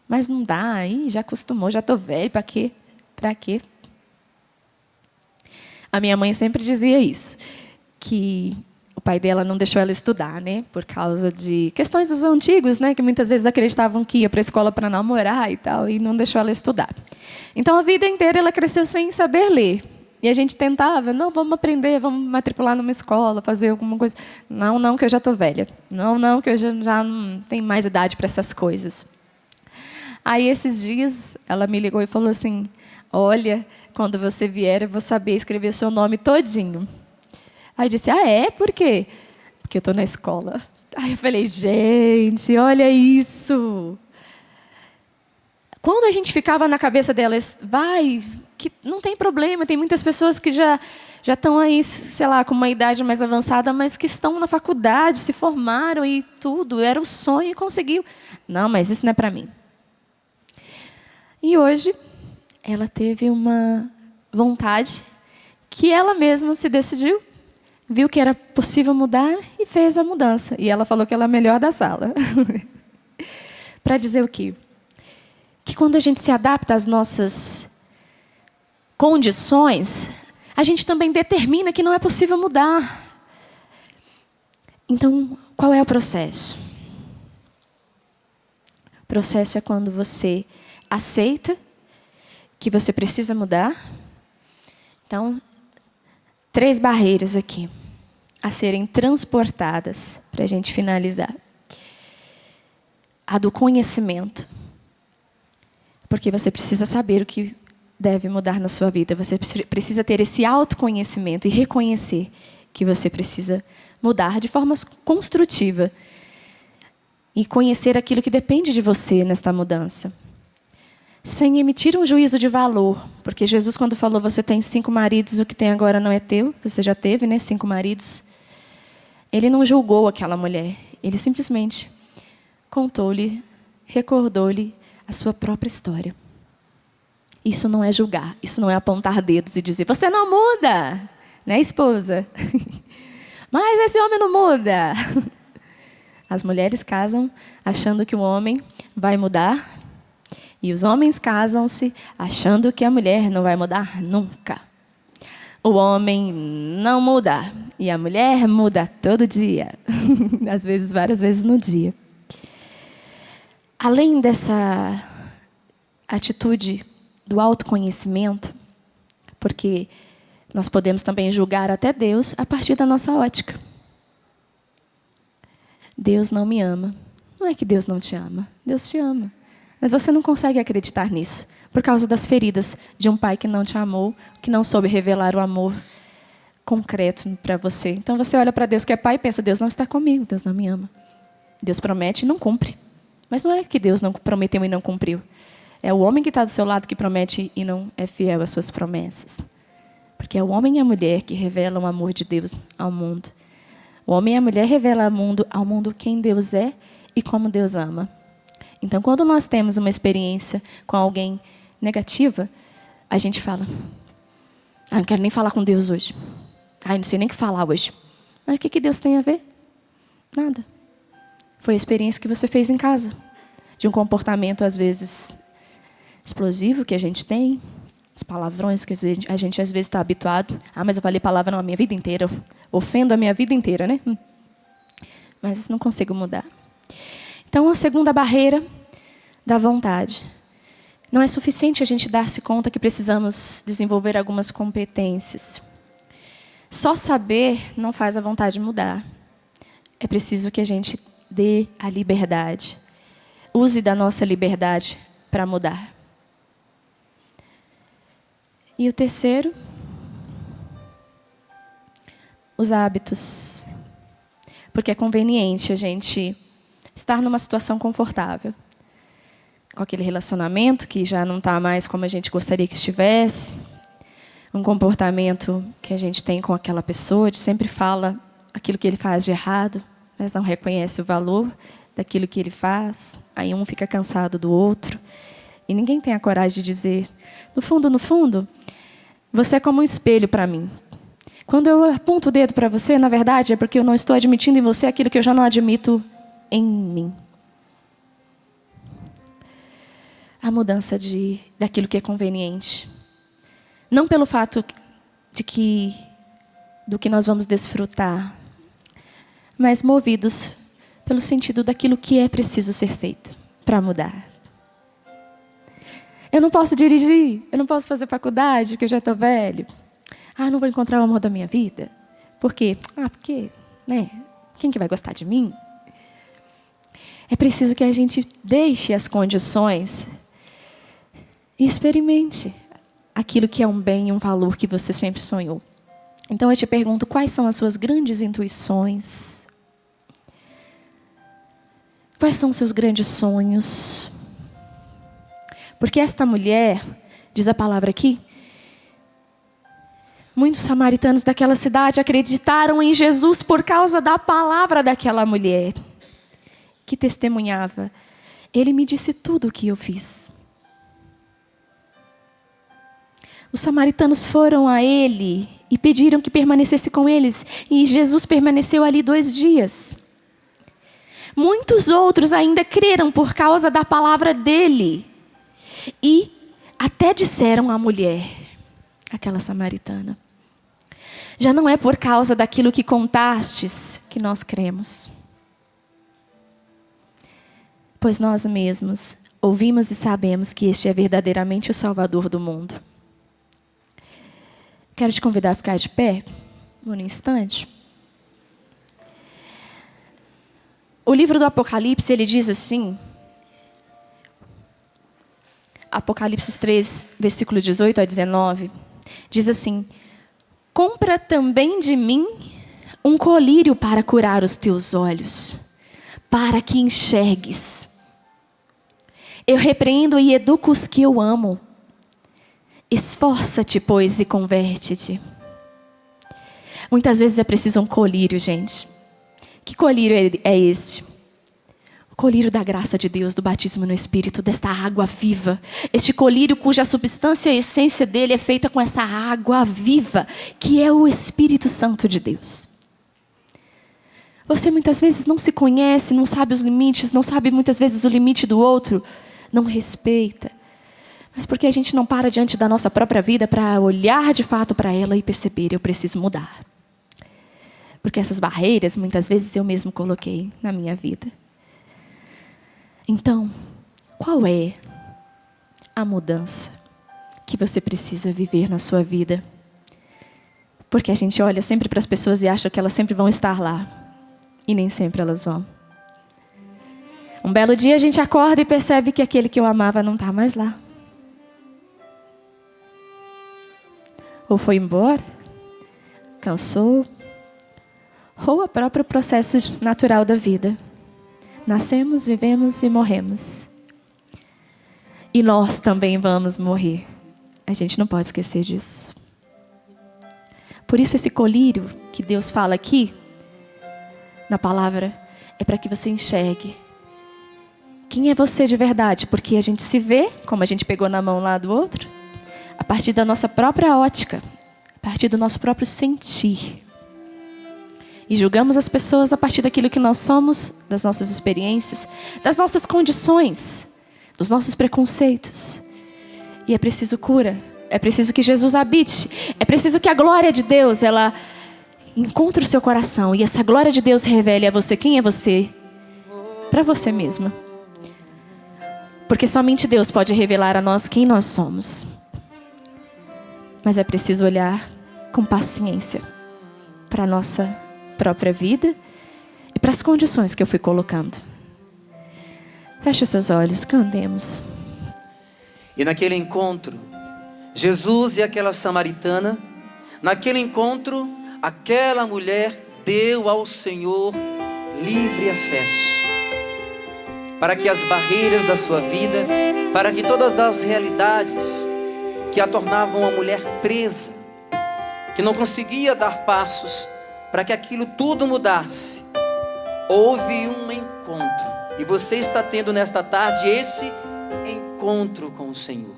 Mas não dá, aí já acostumou, já estou velho, para quê? Para quê? A minha mãe sempre dizia isso, que o pai dela não deixou ela estudar, né? Por causa de questões dos antigos, né? Que muitas vezes acreditavam que ia para a escola para namorar e tal, e não deixou ela estudar. Então, a vida inteira ela cresceu sem saber ler. E a gente tentava, não, vamos aprender, vamos matricular numa escola, fazer alguma coisa. Não, não, que eu já estou velha. Não, não, que eu já não tenho mais idade para essas coisas. Aí, esses dias, ela me ligou e falou assim, olha, quando você vier, eu vou saber escrever seu nome todinho. Aí eu disse, é? Por quê? Porque eu estou na escola. Aí eu falei, gente, olha isso. Quando a gente ficava na cabeça dela, vai, que não tem problema, tem muitas pessoas que já estão aí, sei lá, com uma idade mais avançada, mas que estão na faculdade, se formaram e tudo, era o sonho e conseguiu. Não, mas isso não é para mim. E hoje, ela teve uma vontade que ela mesma se decidiu, viu que era possível mudar e fez a mudança. E ela falou que ela é a melhor da sala. Para dizer o quê? Que quando a gente se adapta às nossas condições, a gente também determina que não é possível mudar. Então, qual é o processo? O processo é quando você aceita que você precisa mudar. Então, 3 barreiras aqui a serem transportadas para a gente finalizar. A do conhecimento. Porque você precisa saber o que deve mudar na sua vida. Você precisa ter esse autoconhecimento e reconhecer que você precisa mudar de forma construtiva. E conhecer aquilo que depende de você nesta mudança. Sem emitir um juízo de valor. Porque Jesus, quando falou, você tem 5 maridos, o que tem agora não é teu. Você já teve, né, 5 maridos. Ele não julgou aquela mulher. Ele simplesmente contou-lhe, recordou-lhe a sua própria história. Isso não é julgar. Isso não é apontar dedos e dizer, você não muda, né, esposa? Mas esse homem não muda. As mulheres casam achando que o homem vai mudar. E os homens casam-se achando que a mulher não vai mudar nunca. O homem não muda. E a mulher muda todo dia. Às vezes, várias vezes no dia. Além dessa atitude do autoconhecimento, porque nós podemos também julgar até Deus a partir da nossa ótica. Deus não me ama. Não é que Deus não te ama. Deus te ama. Mas você não consegue acreditar nisso, por causa das feridas de um pai que não te amou, que não soube revelar o amor concreto para você. Então você olha para Deus que é pai e pensa, Deus não está comigo, Deus não me ama. Deus promete e não cumpre. Mas não é que Deus não prometeu e não cumpriu. É o homem que está do seu lado que promete e não é fiel às suas promessas. Porque é o homem e a mulher que revelam o amor de Deus ao mundo. O homem e a mulher revelam ao mundo quem Deus é e como Deus ama. Então, quando nós temos uma experiência com alguém negativa, a gente fala, não quero nem falar com Deus hoje. Não sei nem o que falar hoje. Mas o que Deus tem a ver? Nada. Foi a experiência que você fez em casa. De um comportamento, às vezes, explosivo que a gente tem. Os palavrões que a gente às vezes está habituado. Mas eu falei palavra a minha vida inteira. Eu ofendo a minha vida inteira, né? Mas não consigo mudar. Então, a segunda barreira da vontade. Não é suficiente a gente dar-se conta que precisamos desenvolver algumas competências. Só saber não faz a vontade mudar. É preciso que a gente dê a liberdade. Use da nossa liberdade para mudar. E o terceiro, os hábitos. Porque é conveniente a gente estar numa situação confortável. Com aquele relacionamento que já não está mais como a gente gostaria que estivesse. Um comportamento que a gente tem com aquela pessoa, de sempre fala aquilo que ele faz de errado, mas não reconhece o valor daquilo que ele faz. Aí um fica cansado do outro. E ninguém tem a coragem de dizer, no fundo, você é como um espelho para mim. Quando eu aponto o dedo para você, na verdade, é porque eu não estou admitindo em você aquilo que eu já não admito em mim. A mudança daquilo que é conveniente. Não pelo fato de que do que nós vamos desfrutar, mas movidos pelo sentido daquilo que é preciso ser feito para mudar. Eu não posso dirigir, eu não posso fazer faculdade, porque eu já estou velho. Não vou encontrar o amor da minha vida. Por quê? Porque, né? Quem que vai gostar de mim? É preciso que a gente deixe as condições e experimente aquilo que é um bem e um valor que você sempre sonhou. Então eu te pergunto, quais são as suas grandes intuições? Quais são os seus grandes sonhos? Porque esta mulher, diz a palavra aqui, muitos samaritanos daquela cidade acreditaram em Jesus por causa da palavra daquela mulher, que testemunhava: ele me disse tudo o que eu fiz. Os samaritanos foram a ele e pediram que permanecesse com eles. E Jesus permaneceu ali 2 dias. Muitos outros ainda creram por causa da palavra dele. E até disseram à mulher, aquela samaritana: já não é por causa daquilo que contastes que nós cremos. Pois nós mesmos ouvimos e sabemos que este é verdadeiramente o Salvador do mundo. Quero te convidar a ficar de pé, por um instante. O livro do Apocalipse, ele diz assim, Apocalipse 3, versículo 18 a 19, diz assim: compra também de mim um colírio para curar os teus olhos, para que enxergues. Eu repreendo e educo os que eu amo. Esforça-te, pois, e converte-te. Muitas vezes é preciso um colírio, gente. Que colírio é este? O colírio da graça de Deus, do batismo no Espírito, desta água viva. Este colírio cuja substância e essência dele é feita com essa água viva, que é o Espírito Santo de Deus. Você muitas vezes não se conhece, não sabe os limites, não sabe muitas vezes o limite do outro, não respeita. Mas porque a gente não para diante da nossa própria vida para olhar de fato para ela e perceber: eu preciso mudar. Porque essas barreiras muitas vezes eu mesmo coloquei na minha vida. Então, qual é a mudança que você precisa viver na sua vida? Porque a gente olha sempre para as pessoas e acha que elas sempre vão estar lá. E nem sempre elas vão. Um belo dia a gente acorda e percebe que aquele que eu amava não está mais lá. Ou foi embora, cansou, ou o próprio processo natural da vida. Nascemos, vivemos e morremos. E nós também vamos morrer. A gente não pode esquecer disso. Por isso esse colírio que Deus fala aqui, na palavra, é para que você enxergue quem é você de verdade. Porque a gente se vê, como a gente pegou na mão lá do outro, a partir da nossa própria ótica, a partir do nosso próprio sentir. E julgamos as pessoas a partir daquilo que nós somos, das nossas experiências, das nossas condições, dos nossos preconceitos. E é preciso cura, é preciso que Jesus habite, é preciso que a glória de Deus, ela encontre o seu coração e essa glória de Deus revele a você quem é você, para você mesma. Porque somente Deus pode revelar a nós quem nós somos. Mas é preciso olhar com paciência para a nossa própria vida e para as condições que eu fui colocando. Feche os seus olhos, cantemos. E naquele encontro, Jesus e aquela samaritana, naquele encontro, aquela mulher deu ao Senhor livre acesso. Para que as barreiras da sua vida, para que todas as realidades que a tornavam uma mulher presa, que não conseguia dar passos, para que aquilo tudo mudasse, houve um encontro. E você está tendo nesta tarde esse encontro com o Senhor.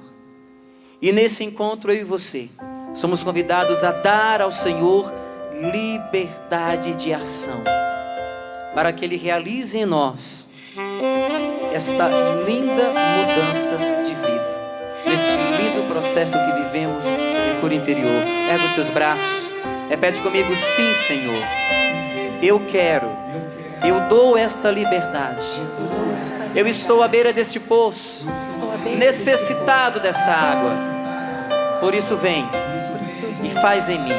E nesse encontro eu e você somos convidados a dar ao Senhor liberdade de ação, para que Ele realize em nós esta linda mudança de vida, neste lindo processo que vivemos de cura interior. Erga os seus braços, Repete comigo: sim, Senhor, eu quero, eu dou esta liberdade. Eu estou à beira deste poço, necessitado desta água. Por isso vem e faz em mim.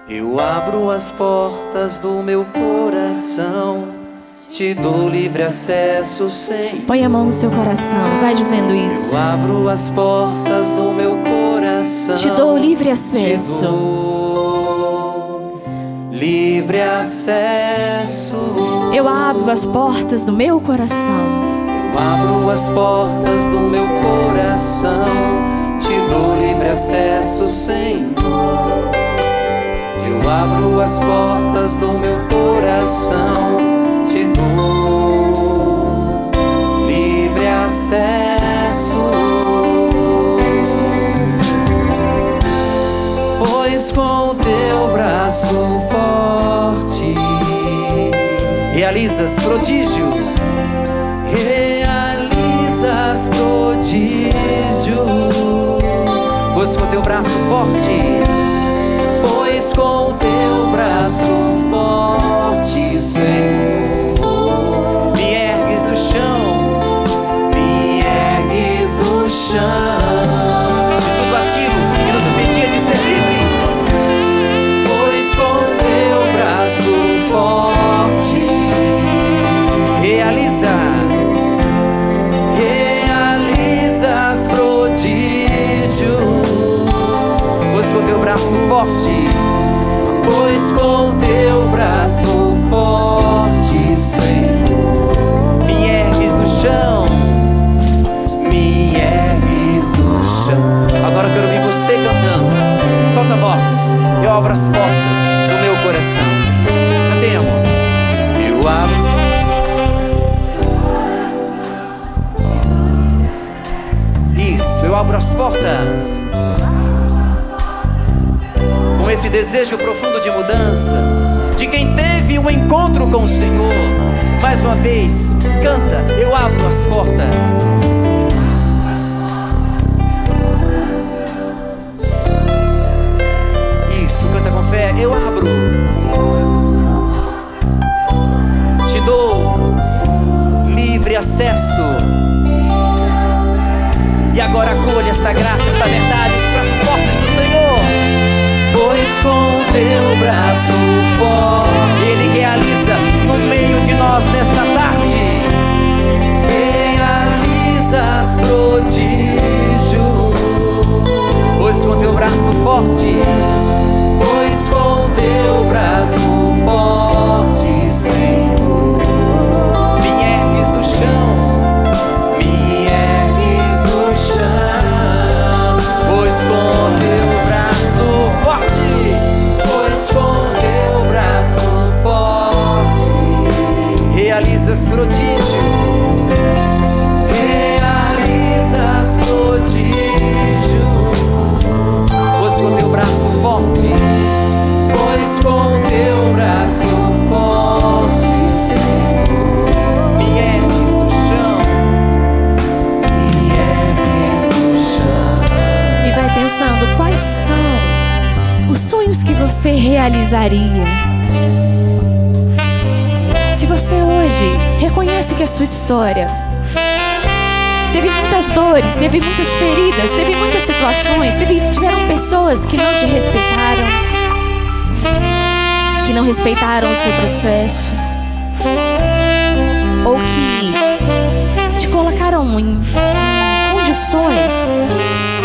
Eu abro as portas do meu coração, te dou livre acesso sem. Põe a mão no seu coração, vai dizendo isso. Eu abro as portas do meu coração, te dou livre acesso. Te dou livre acesso. Eu abro as portas do meu coração. Eu abro as portas do meu coração, te dou livre acesso, Senhor. Eu abro as portas do meu coração, te dou livre acesso. Pois com teu braço forte realizas prodígios, realizas prodígios. Pois com teu braço forte, pois com teu braço forte, Senhor, me ergues do chão, me ergues do chão, de tudo aquilo que nos impedia de ser livres. Pois com teu braço forte realizas prodígios. Pois com teu braço forte, pois com teu braço forte, Senhor, me ergues do chão, me ergues do chão. Agora eu quero ouvir você cantando. Solta a voz. Eu abro as portas do meu coração. Cantemos. Eu abro. Isso, eu abro as portas. Com esse desejo profundo de mudança, de quem teve um encontro com o Senhor. Mais uma vez, canta: eu abro as portas. Isso, canta com fé: eu abro, te dou livre acesso. E agora acolha esta graça, esta verdade, os braços fortes do Senhor. Pois com teu braço forte, Ele realiza no meio de nós nesta tarde. Realizas prodígios. Pois com teu braço forte, pois com teu braço forte, Senhor, me ergues do chão, me ergues do chão. Pois com teu braço forte, pois com teu braço forte realizas prodígios, realizas prodígios. Pois com teu braço forte, pois com teu braço forte, Senhor, me ergues do chão, me ergues do chão. E vai pensando quais são os sonhos que você realizaria. Se você hoje reconhece que a sua história teve muitas dores, teve muitas feridas, teve muitas situações, tiveram pessoas que não te respeitaram, que não respeitaram o seu processo, ou que te colocaram em condições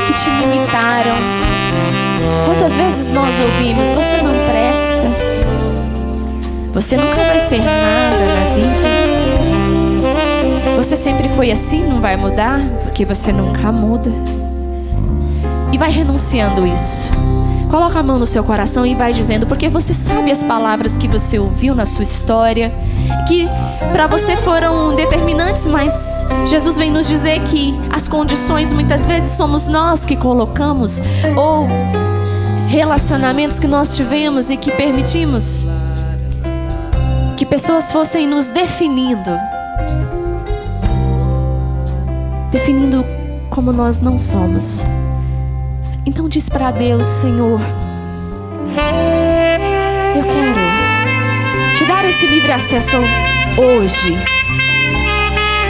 que te limitaram. Quantas vezes nós ouvimos: você não presta, você nunca vai ser nada na vida, você sempre foi assim, não vai mudar, porque você nunca muda. E vai renunciando isso. Coloca a mão no seu coração e vai dizendo, porque você sabe as palavras que você ouviu na sua história, que para você foram determinantes, mas Jesus vem nos dizer que as condições muitas vezes somos nós que colocamos, ou relacionamentos que nós tivemos e que permitimos que pessoas fossem nos definindo como nós não somos. Então diz para Deus: Senhor, eu quero te dar esse livre acesso hoje,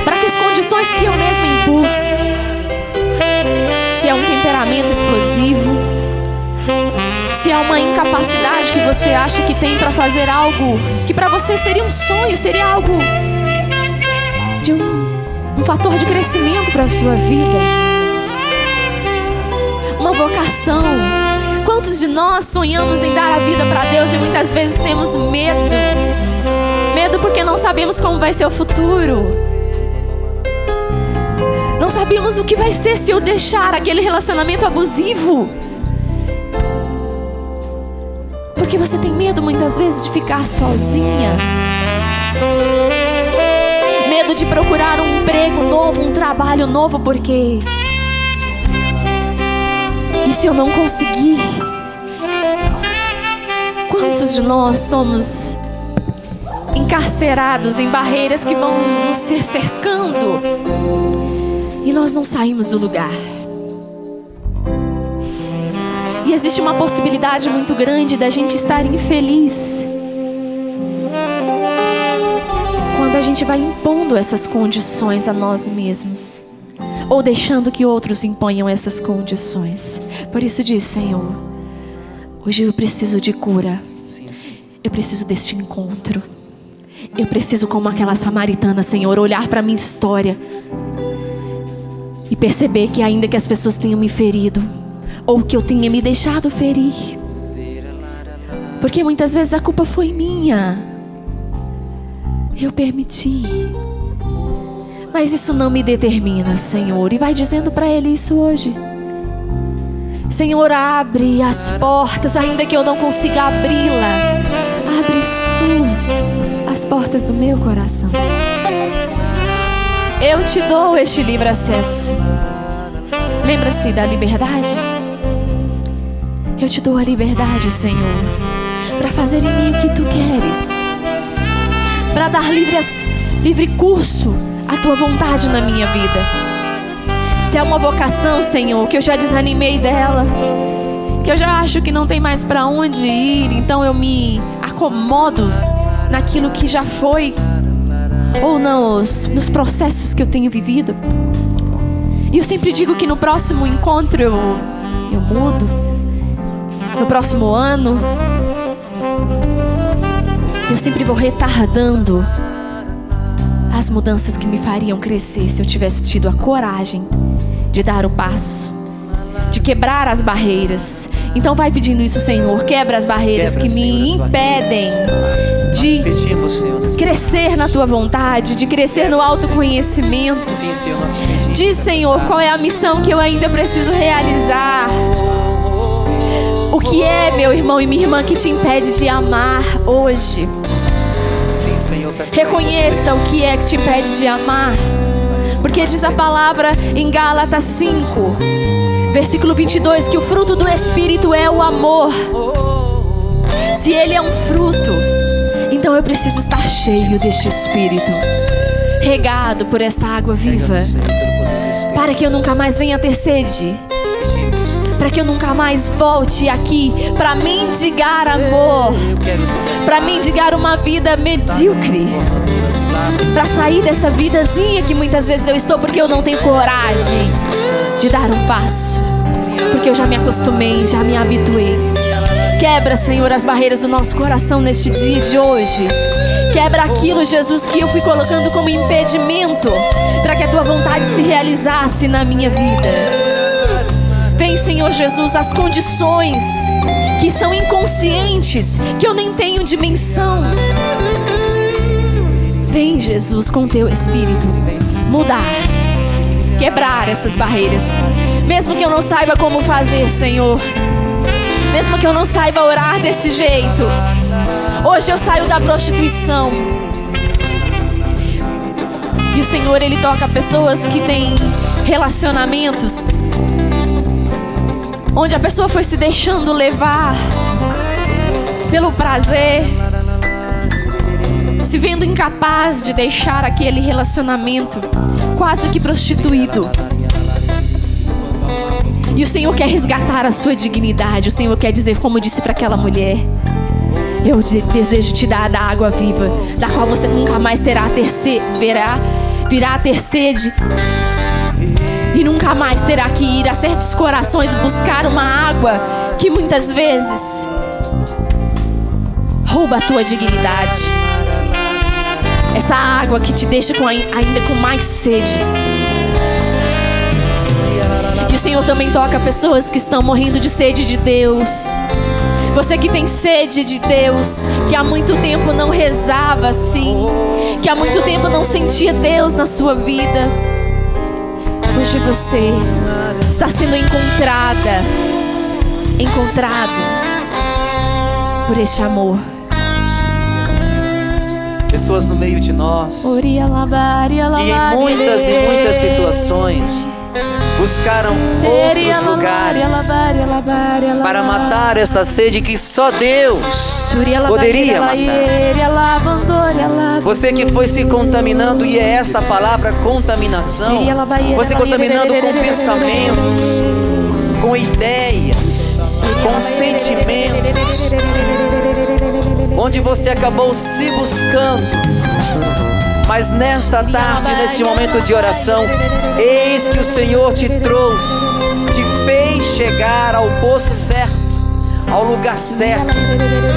para que as condições que eu mesma impus, se é um temperamento explosivo, se é uma incapacidade que você acha que tem para fazer algo que para você seria um sonho, seria algo de um fator de crescimento para a sua vida, uma vocação. Quantos de nós sonhamos em dar a vida para Deus e muitas vezes temos medo? Medo porque não sabemos como vai ser o futuro. Não sabemos o que vai ser se eu deixar aquele relacionamento abusivo. Porque você tem medo muitas vezes de ficar sozinha. Medo de procurar um emprego novo, um trabalho novo, porque e se eu não conseguir? Quantos de nós somos encarcerados em barreiras que vão nos cercando e nós não saímos do lugar? E existe uma possibilidade muito grande da gente estar infeliz quando a gente vai impondo essas condições a nós mesmos, ou deixando que outros imponham essas condições. Por isso diz: Senhor, hoje eu preciso de cura. Eu preciso deste encontro. Eu preciso, como aquela samaritana, Senhor, olhar para a minha história e perceber que ainda que as pessoas tenham me ferido, ou que eu tenha me deixado ferir, porque muitas vezes a culpa foi minha, eu permiti, mas isso não me determina, Senhor. E vai dizendo para Ele isso hoje: Senhor, abre as portas, ainda que eu não consiga abri-la, abres Tu as portas do meu coração. Eu te dou este livre acesso. Lembra-se da liberdade? Eu te dou a liberdade, Senhor, para fazer em mim o que Tu queres, para dar livre curso à Tua vontade na minha vida. Se é uma vocação, Senhor, que eu já desanimei dela, que eu já acho que não tem mais para onde ir, então eu me acomodo naquilo que já foi, ou nos processos que eu tenho vivido. E eu sempre digo que no próximo encontro eu mudo. No próximo ano eu sempre vou retardando as mudanças que me fariam crescer, se eu tivesse tido a coragem de dar o passo, de quebrar as barreiras. Então vai pedindo isso: Senhor, quebra as barreiras que me impedem de crescer na Tua vontade, de crescer no autoconhecimento. Diz, Senhor, qual é a missão que eu ainda preciso realizar. O que é, meu irmão e minha irmã, que te impede de amar hoje? Reconheça o que é que te impede de amar, porque diz a palavra em Gálatas 5, versículo 22, que o fruto do Espírito é o amor. Se ele é um fruto, então eu preciso estar cheio deste Espírito, regado por esta água viva, para que eu nunca mais venha ter sede, para que eu nunca mais volte aqui para mendigar amor, para mendigar uma vida medíocre, para sair dessa vidazinha que muitas vezes eu estou porque eu não tenho coragem de dar um passo, porque eu já me acostumei, já me habituei. Quebra, Senhor, as barreiras do nosso coração neste dia de hoje. Quebra aquilo, Jesus, que eu fui colocando como impedimento para que a Tua vontade se realizasse na minha vida. Vem, Senhor Jesus, as condições que são inconscientes, que eu nem tenho dimensão. Vem, Jesus, com Teu Espírito mudar, quebrar essas barreiras. Mesmo que eu não saiba como fazer, Senhor, mesmo que eu não saiba orar desse jeito, hoje eu saio da prostituição. E o Senhor, Ele toca pessoas que têm relacionamentos onde a pessoa foi se deixando levar pelo prazer, se vendo incapaz de deixar aquele relacionamento, quase que prostituído. E o Senhor quer resgatar a sua dignidade. O Senhor quer dizer, como disse para aquela mulher: eu desejo te dar da água viva, da qual você nunca mais virá a ter sede. E nunca mais terá que ir a certos corações buscar uma água que muitas vezes rouba a tua dignidade. Essa água que te deixa ainda com mais sede. E o Senhor também toca pessoas que estão morrendo de sede de Deus. Você que tem sede de Deus, que há muito tempo não rezava assim, que há muito tempo não sentia Deus na sua vida. Hoje você está sendo encontrado por este amor. Pessoas no meio de nós que em muitas e muitas situações buscaram outros lugares para matar esta sede que só Deus poderia matar. Você que foi se contaminando, e é esta palavra contaminação, você contaminando com pensamentos, com ideias, com sentimentos, onde você acabou se buscando. Mas nesta tarde, neste momento de oração, eis que o Senhor te trouxe, te fez chegar ao poço certo, ao lugar certo,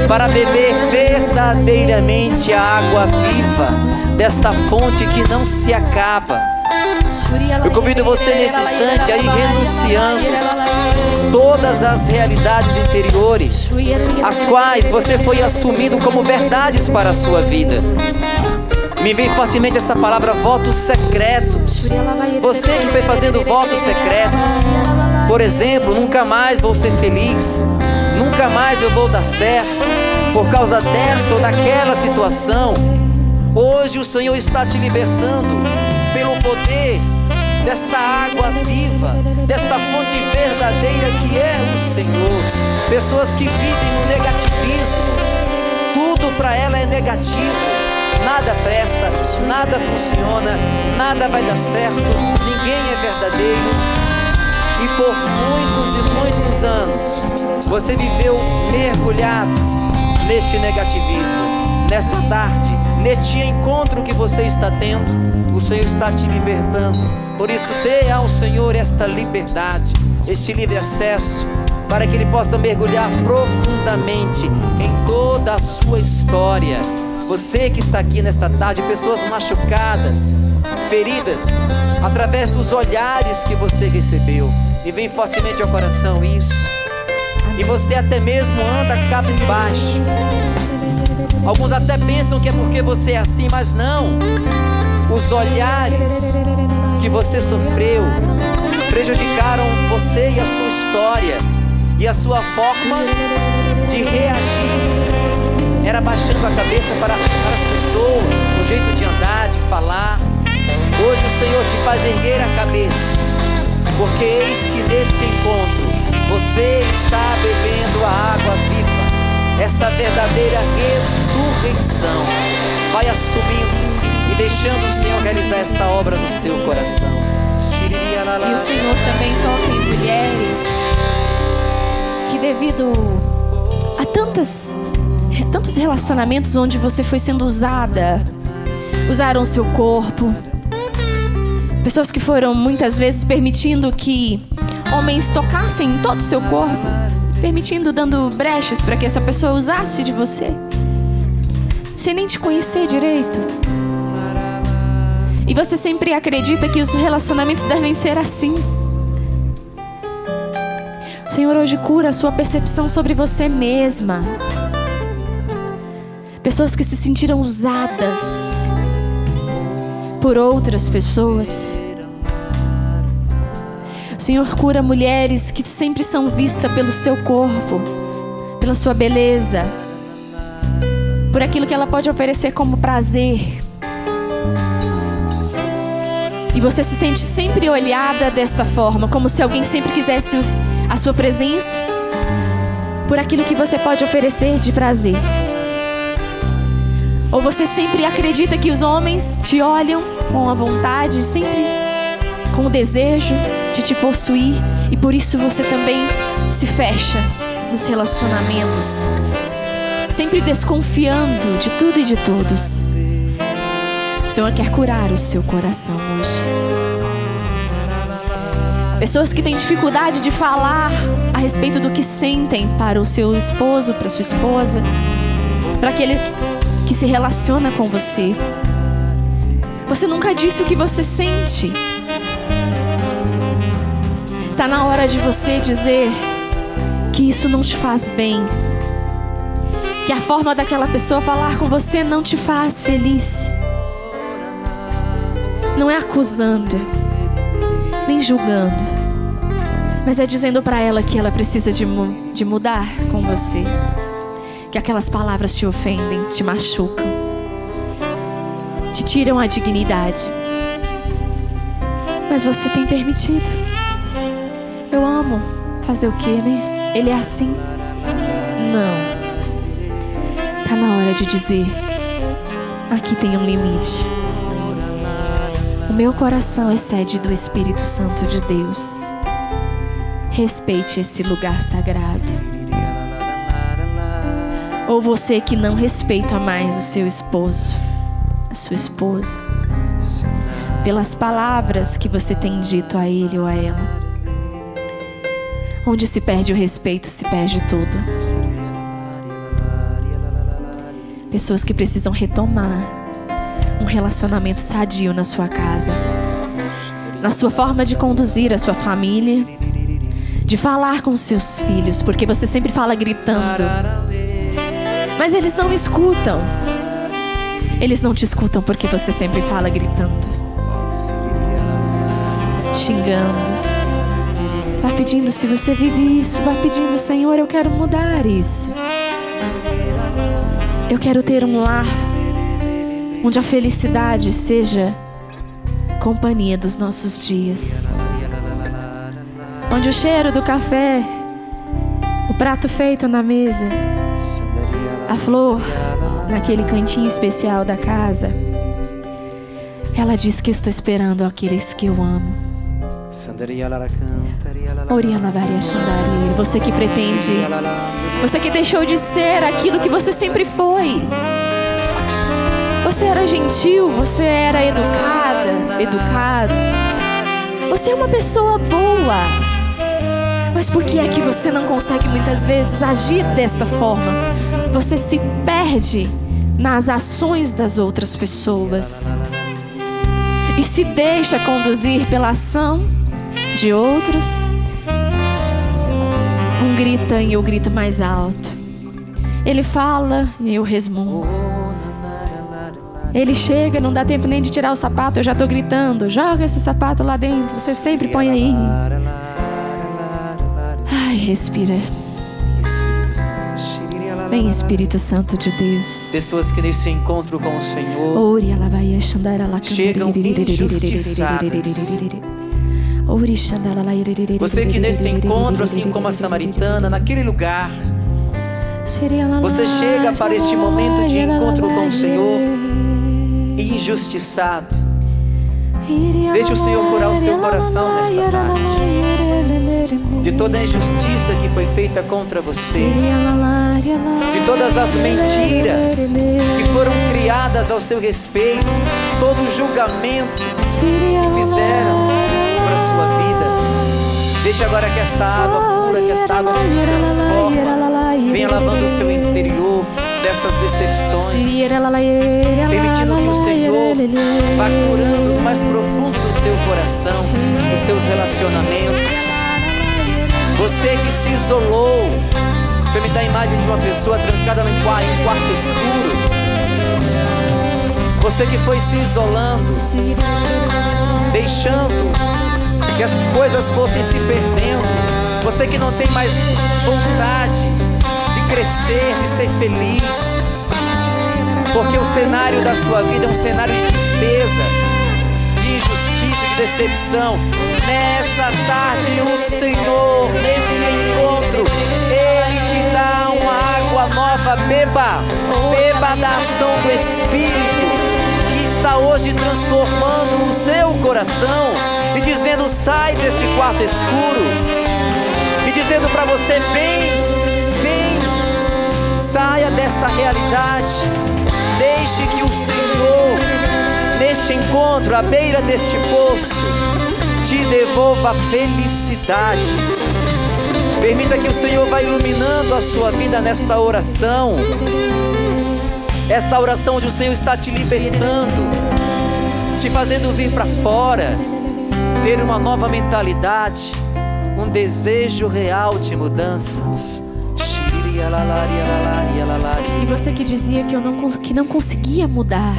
para beber verdadeiramente a água viva desta fonte que não se acaba. Eu convido você nesse instante a ir renunciando todas as realidades interiores, as quais você foi assumindo como verdades para a sua vida. Me vem fortemente essa palavra, votos secretos. Você que foi fazendo votos secretos, por exemplo, nunca mais vou ser feliz, nunca mais eu vou dar certo, por causa dessa ou daquela situação. Hoje o Senhor está te libertando pelo poder desta água viva, desta fonte verdadeira que é o Senhor. Pessoas que vivem no negativismo, tudo para ela é negativo. Nada presta, nada funciona, nada vai dar certo, ninguém é verdadeiro. E por muitos e muitos anos você viveu mergulhado neste negativismo. Nesta tarde, neste encontro que você está tendo, o Senhor está te libertando. Por isso, dê ao Senhor esta liberdade, este livre acesso, para que Ele possa mergulhar profundamente em toda a sua história. Você que está aqui nesta tarde, pessoas machucadas, feridas, através dos olhares que você recebeu, e vem fortemente ao coração isso. E você até mesmo anda cabisbaixo. Alguns até pensam que é porque você é assim, mas não. Os olhares que você sofreu prejudicaram você e a sua história, e a sua forma de reagir era baixando a cabeça para as pessoas, o jeito de andar, de falar. Hoje o Senhor te faz erguer a cabeça, porque eis que neste encontro você está bebendo a água viva, esta verdadeira ressurreição. Vai assumindo e deixando o Senhor realizar esta obra no seu coração. E o Senhor também toca em mulheres que, devido a tantos relacionamentos onde você foi sendo usaram o seu corpo, pessoas que foram muitas vezes permitindo que homens tocassem em todo o seu corpo, dando brechas para que essa pessoa usasse de você, sem nem te conhecer direito. E você sempre acredita que os relacionamentos devem ser assim. O Senhor hoje cura a sua percepção sobre você mesma. Pessoas que se sentiram usadas por outras pessoas. O Senhor cura mulheres que sempre são vistas pelo seu corpo, pela sua beleza, por aquilo que ela pode oferecer como prazer. E você se sente sempre olhada desta forma, como se alguém sempre quisesse a sua presença, por aquilo que você pode oferecer de prazer. Ou você sempre acredita que os homens te olham com a vontade, sempre com o desejo. de te possuir, e por isso você também se fecha nos relacionamentos, sempre desconfiando de tudo e de todos. O Senhor quer curar o seu coração hoje. Pessoas que têm dificuldade de falar a respeito do que sentem para o seu esposo, para sua esposa, para aquele que se relaciona com você. Você nunca disse o que você sente. Está na hora de você dizer que isso não te faz bem, que a forma daquela pessoa falar com você não te faz feliz. Não é acusando, nem julgando, mas é dizendo para ela que ela precisa de mudar com você, que aquelas palavras te ofendem, te machucam, te tiram a dignidade, mas você tem permitido. Eu amo. Fazer o quê, né? Ele é assim? Não. Tá na hora de dizer: aqui tem um limite. O meu coração é sede do Espírito Santo de Deus. Respeite esse lugar sagrado. Ou você que não respeita mais o seu esposo, a sua esposa, pelas palavras que você tem dito a ele ou a ela. Onde se perde o respeito, se perde tudo. Pessoas que precisam retomar um relacionamento sadio na sua casa, na sua forma de conduzir a sua família, de falar com seus filhos, porque você sempre fala gritando, mas eles não escutam. Eles não te escutam porque você sempre fala gritando, xingando. Vai pedindo, se você vive isso, vai pedindo: Senhor, eu quero mudar isso. Eu quero ter um lar onde a felicidade seja companhia dos nossos dias, onde o cheiro do café, o prato feito na mesa, a flor naquele cantinho especial da casa, ela diz que estou esperando aqueles que eu amo. Você que pretende, você que deixou de ser aquilo que você sempre foi. Você era gentil, você era educado. Você é uma pessoa boa. Mas por que é que você não consegue muitas vezes agir desta forma? Você se perde nas ações das outras pessoas e se deixa conduzir pela ação de outros. Um grita e eu grito mais alto. Ele fala e eu resmungo. Ele chega, não dá tempo nem de tirar o sapato, eu já estou gritando: joga esse sapato lá dentro, você sempre põe aí. Ai, respira. Vem, Espírito Santo de Deus. Pessoas que nesse encontro com o Senhor chegam injustiçadas. Você que nesse encontro, assim como a samaritana, naquele lugar, você chega para este momento de encontro com o Senhor injustiçado. Deixe o Senhor curar o seu coração nesta tarde, de toda a injustiça que foi feita contra você, de todas as mentiras que foram criadas ao seu respeito, todo o julgamento que fizeram para a sua vida. Deixe agora que esta água pura, que esta água que transforma, venha lavando o seu interior dessas decepções, permitindo que o Senhor vá curando o mais profundo do seu coração, os seus relacionamentos. Você que se isolou, o Senhor me dá a imagem de uma pessoa trancada em um quarto escuro. Você que foi se isolando, deixando que as coisas fossem se perdendo. Você que não tem mais vontade de crescer, de ser feliz, porque o cenário da sua vida é um cenário de tristeza, de injustiça, de decepção. Nessa tarde o Senhor, nesse encontro, Ele te dá uma água nova. Beba da ação do Espírito que está hoje transformando o seu coração. e dizendo: sai desse quarto escuro, e dizendo para você: vem, saia desta realidade. Deixe que o Senhor, neste encontro, à beira deste poço, te devolva a felicidade. Permita que o Senhor vá iluminando a sua vida nesta oração. Esta oração onde o Senhor está te libertando, te fazendo vir para fora, ter uma nova mentalidade, um desejo real de mudanças. E você que dizia que não conseguia mudar,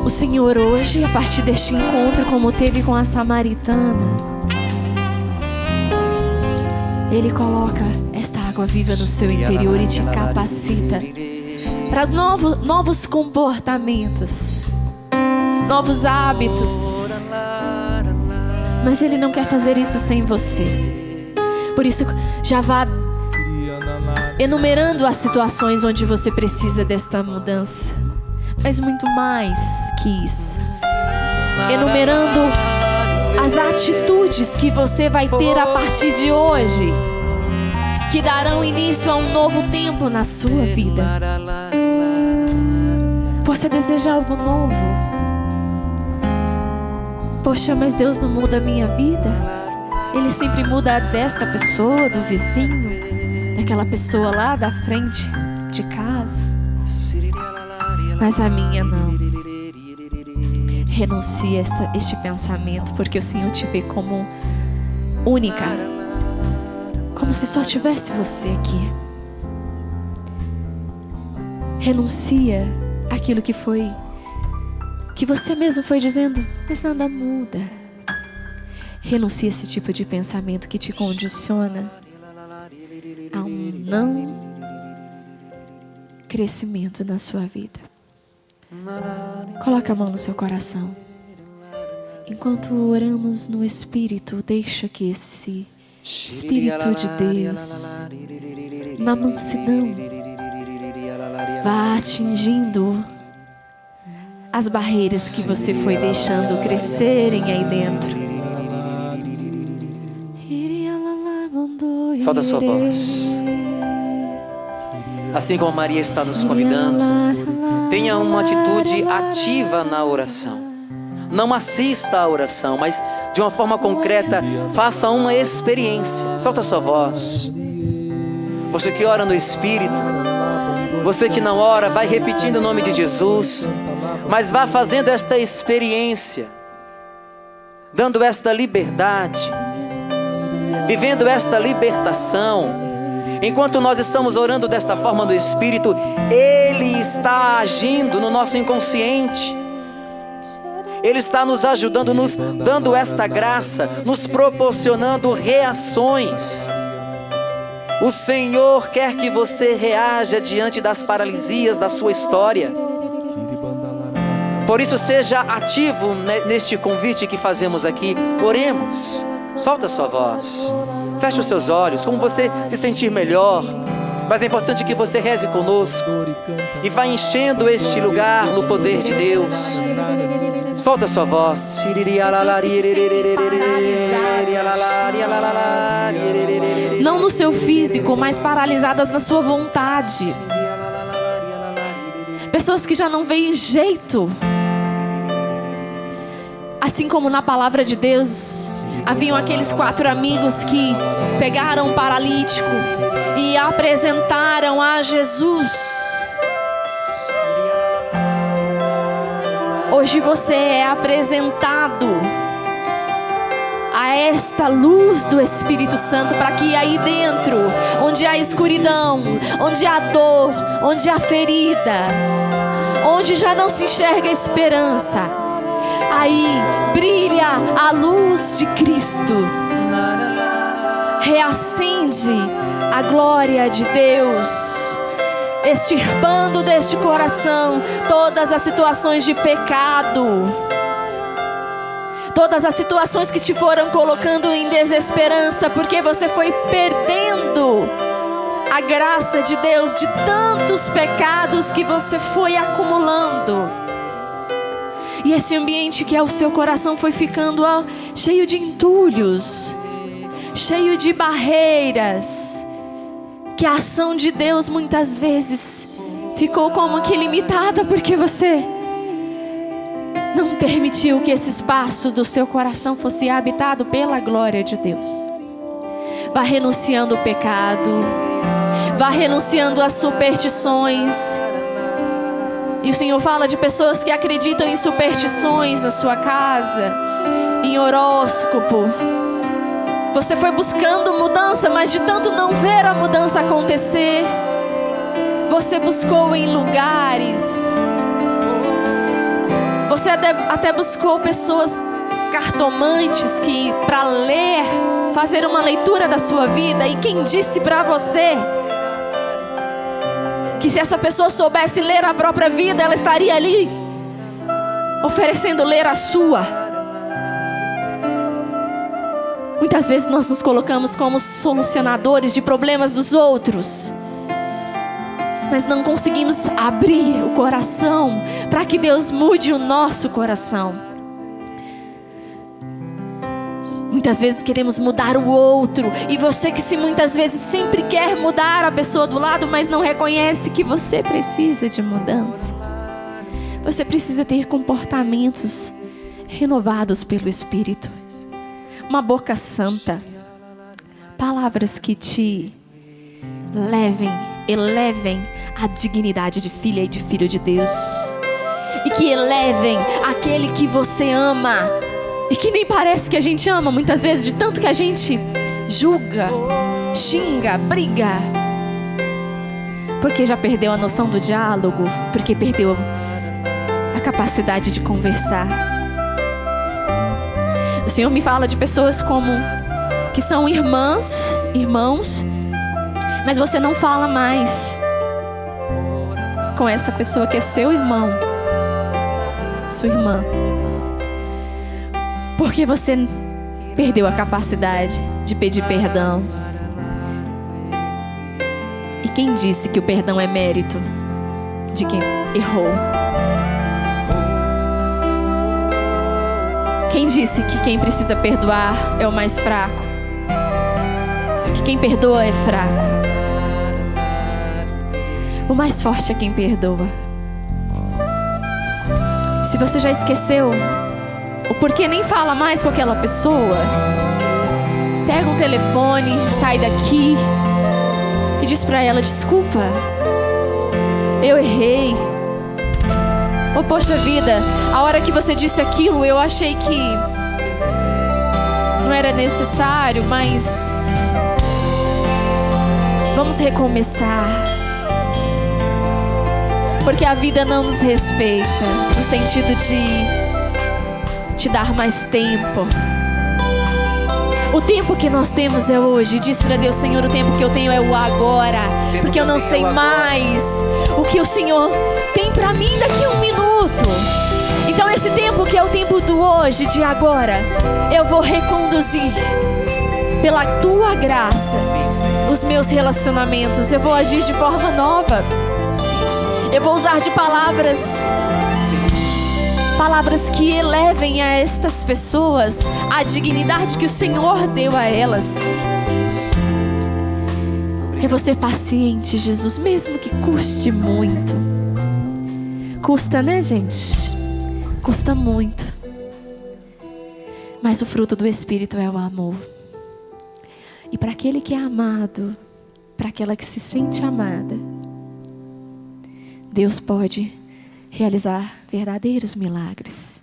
o Senhor hoje, a partir deste encontro como teve com a samaritana, Ele coloca esta água viva no seu interior e te capacita para novos comportamentos, novos hábitos. Mas Ele não quer fazer isso sem você. Por isso, já vá enumerando as situações onde você precisa desta mudança. Mas muito mais que isso, enumerando as atitudes que você vai ter a partir de hoje, que darão início a um novo tempo na sua vida. Você deseja algo novo? Poxa, mas Deus não muda a minha vida? Ele sempre muda a desta pessoa, do vizinho, daquela pessoa lá da frente de casa. Mas a minha não. Renuncie a este pensamento, porque o Senhor te vê como única, como se só tivesse você aqui. Renuncia aquilo que você mesmo foi dizendo, mas nada muda. Renuncie esse tipo de pensamento que te condiciona a um não crescimento na sua vida. Coloca a mão no seu coração. Enquanto oramos no Espírito, deixa que esse Espírito de Deus, na mansidão, vá atingindo as barreiras que você foi deixando crescerem aí dentro. Solta a sua voz. Assim como Maria está nos convidando, tenha uma atitude ativa na oração. Não assista à oração, mas de uma forma concreta, faça uma experiência. Solta a sua voz. Você que ora no Espírito, você que não ora, vai repetindo o nome de Jesus, mas vá fazendo esta experiência, dando esta liberdade, vivendo esta libertação. Enquanto nós estamos orando desta forma no Espírito, Ele está agindo no nosso inconsciente. Ele está nos ajudando, nos dando esta graça, nos proporcionando reações. O Senhor quer que você reaja diante das paralisias da sua história. Por isso, seja ativo neste convite que fazemos aqui. Oremos. Solta a sua voz. Feche os seus olhos, como você se sentir melhor. Mas é importante que você reze conosco e vá enchendo este lugar no poder de Deus. Solta a sua voz. Não no seu físico, mas paralisadas na sua vontade. Pessoas que já não veem jeito. Assim como na palavra de Deus, haviam aqueles 4 amigos que pegaram um paralítico e apresentaram a Jesus. Hoje você é apresentado a esta luz do Espírito Santo, para que aí dentro, onde há escuridão, onde há dor, onde há ferida, onde já não se enxerga esperança, aí brilha a luz de Cristo. Reacende a glória de Deus, extirpando deste coração todas as situações de pecado, todas as situações que te foram colocando em desesperança, porque você foi perdendo a graça de Deus de tantos pecados que você foi acumulando. E esse ambiente que é o seu coração foi ficando cheio de entulhos, cheio de barreiras, que a ação de Deus muitas vezes ficou como que limitada porque você não permitiu que esse espaço do seu coração fosse habitado pela glória de Deus. Vá renunciando ao pecado, vá renunciando às superstições. E o Senhor fala de pessoas que acreditam em superstições na sua casa, em horóscopo. Você foi buscando mudança, mas de tanto não ver a mudança acontecer, você buscou em lugares. Você até buscou pessoas cartomantes que, para ler, fazer uma leitura da sua vida. E quem disse para você que se essa pessoa soubesse ler a própria vida, ela estaria ali oferecendo ler a sua? Muitas vezes nós nos colocamos como solucionadores de problemas dos outros, mas não conseguimos abrir o coração para que Deus mude o nosso coração. Muitas vezes queremos mudar o outro, e você que muitas vezes sempre quer mudar a pessoa do lado, mas não reconhece que você precisa de mudança. Você precisa ter comportamentos renovados pelo Espírito, uma boca santa, palavras que te elevem a dignidade de filha e de filho de Deus, e que elevem aquele que você ama e que nem parece que a gente ama muitas vezes, de tanto que a gente julga, xinga, briga, porque já perdeu a noção do diálogo, porque perdeu a capacidade de conversar. O Senhor me fala de pessoas como que são irmãos, mas você não fala mais com essa pessoa que é seu irmão, sua irmã, porque você perdeu a capacidade de pedir perdão. E quem disse que o perdão é mérito de quem errou? Quem disse que quem precisa perdoar é o mais fraco? Que quem perdoa é fraco? O mais forte é quem perdoa. Se você já esqueceu o porquê nem fala mais com aquela pessoa, pega um telefone, sai daqui e diz pra ela: desculpa, eu errei. Oh, poxa vida, a hora que você disse aquilo eu achei que não era necessário, mas vamos recomeçar. Porque a vida não nos respeita, no sentido de te dar mais tempo. O tempo que nós temos é hoje. Diz para Deus: Senhor, o tempo que eu tenho é o agora, porque eu não sei mais o que o Senhor tem para mim daqui a um minuto. Então esse tempo que é o tempo do hoje, de agora, eu vou reconduzir pela Tua graça os meus relacionamentos. Eu vou agir de forma nova. Eu vou usar de palavras que elevem a estas pessoas a dignidade que o Senhor deu a elas. Eu vou ser paciente, Jesus, mesmo que custe muito. Custa, né, gente? Custa muito. Mas o fruto do Espírito é o amor. E para aquele que é amado, para aquela que se sente amada, Deus pode realizar verdadeiros milagres.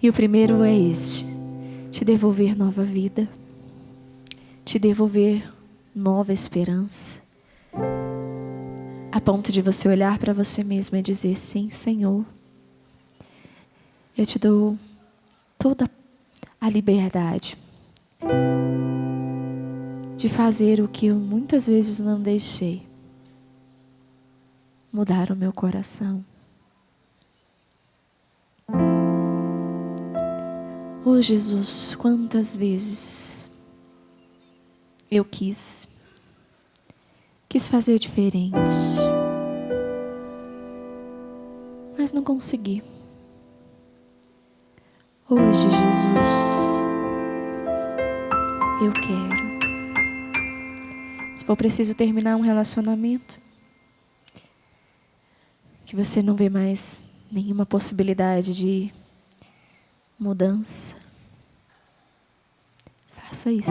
E o primeiro é este: te devolver nova vida, te devolver nova esperança, a ponto de você olhar para você mesmo e dizer: sim, Senhor, eu te dou toda a liberdade de fazer o que eu muitas vezes não deixei, mudar o meu coração. Oh Jesus, quantas vezes eu quis fazer diferente, mas não consegui. Hoje, Jesus, eu quero. Se for preciso terminar um relacionamento, que você não vê mais nenhuma possibilidade de mudança, faça isso.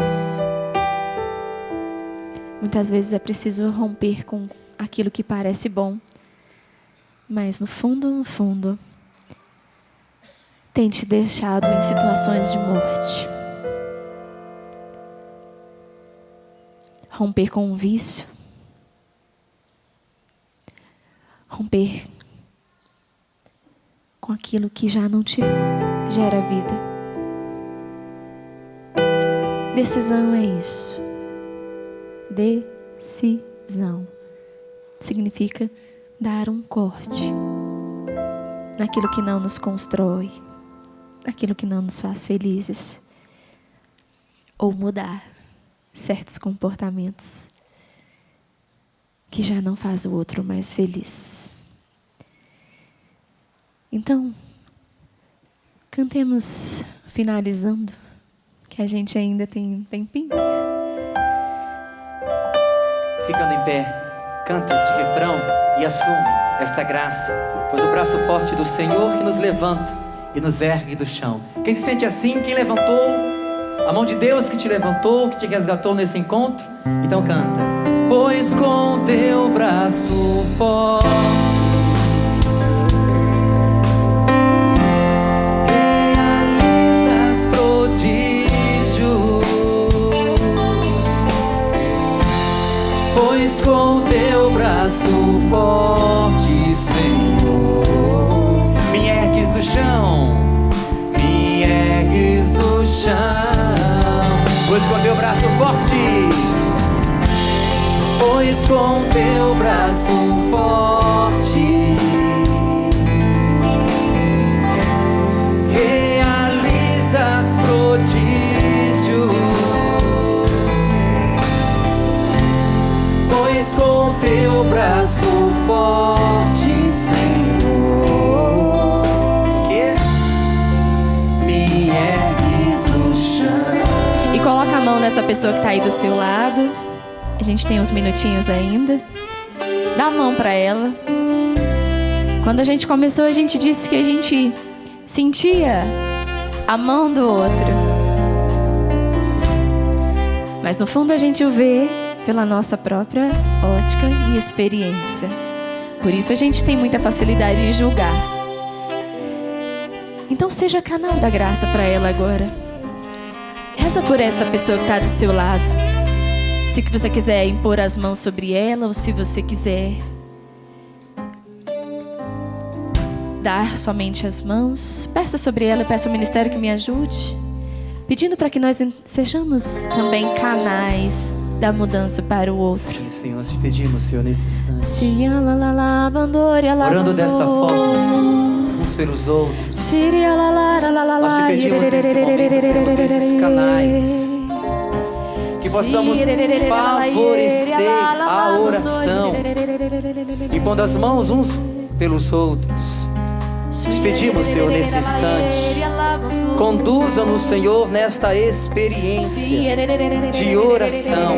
Muitas vezes é preciso romper com aquilo que parece bom, mas no fundo, tem te deixado em situações de morte. Romper com um vício. Romper com aquilo que já não te gera vida. Decisão é isso. Decisão significa dar um corte naquilo que não nos constrói, naquilo que não nos faz felizes, ou mudar certos comportamentos que já não faz o outro mais feliz. Então, cantemos finalizando, que a gente ainda tem um tempinho. Ficando em pé, canta este refrão e assume esta graça, pois o braço forte do Senhor que nos levanta e nos ergue do chão. Quem se sente assim, quem levantou, a mão de Deus que te levantou, que te resgatou nesse encontro, então canta. Pois com teu braço forte realizas prodígio, pois com teu braço forte, Senhor, me ergues do chão, me ergues do chão. Pois com teu braço forte, pois com teu braço forte realizas prodígios, pois com teu braço forte, Senhor, que me ergues do chão. E coloca a mão nessa pessoa que está aí do seu lado. A gente tem uns minutinhos ainda. Dá a mão para ela. Quando a gente começou, a gente disse que a gente sentia a mão do outro, mas no fundo a gente o vê pela nossa própria ótica e experiência. Por isso a gente tem muita facilidade em julgar. Então seja canal da graça para ela agora. Reza por esta pessoa que está do seu lado. Se que você quiser impor as mãos sobre ela, ou se você quiser dar somente as mãos, peça sobre ela, peça ao ministério que me ajude, pedindo para que nós sejamos também canais da mudança para o outro. Sim, Senhor, nós te pedimos, Senhor, nesse instante, orando desta forma, Senhor, uns pelos outros. Nós te pedimos nesse momento, Senhor, desses canais, que possamos favorecer a oração, impondo as mãos uns pelos outros. Te pedimos, Senhor, nesse instante, conduza-nos, Senhor, nesta experiência de oração,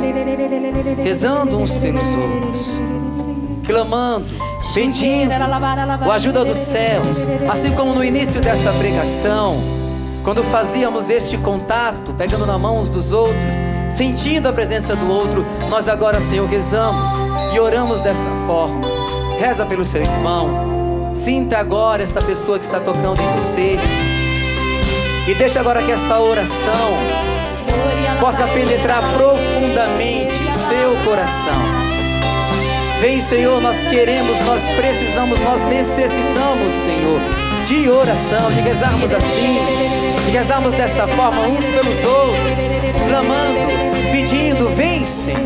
rezando uns pelos outros, clamando, pedindo a ajuda dos céus, assim como no início desta pregação, quando fazíamos este contato, pegando na mão uns dos outros, sentindo a presença do outro, nós agora, Senhor, rezamos e oramos desta forma. Reza pelo seu irmão, sinta agora esta pessoa que está tocando em você, e deixa agora que esta oração possa penetrar profundamente o seu coração. Vem, Senhor, nós queremos, nós precisamos, nós necessitamos, Senhor, de oração, de rezarmos assim, de rezarmos desta forma uns pelos outros, clamando, pedindo, vem, Senhor.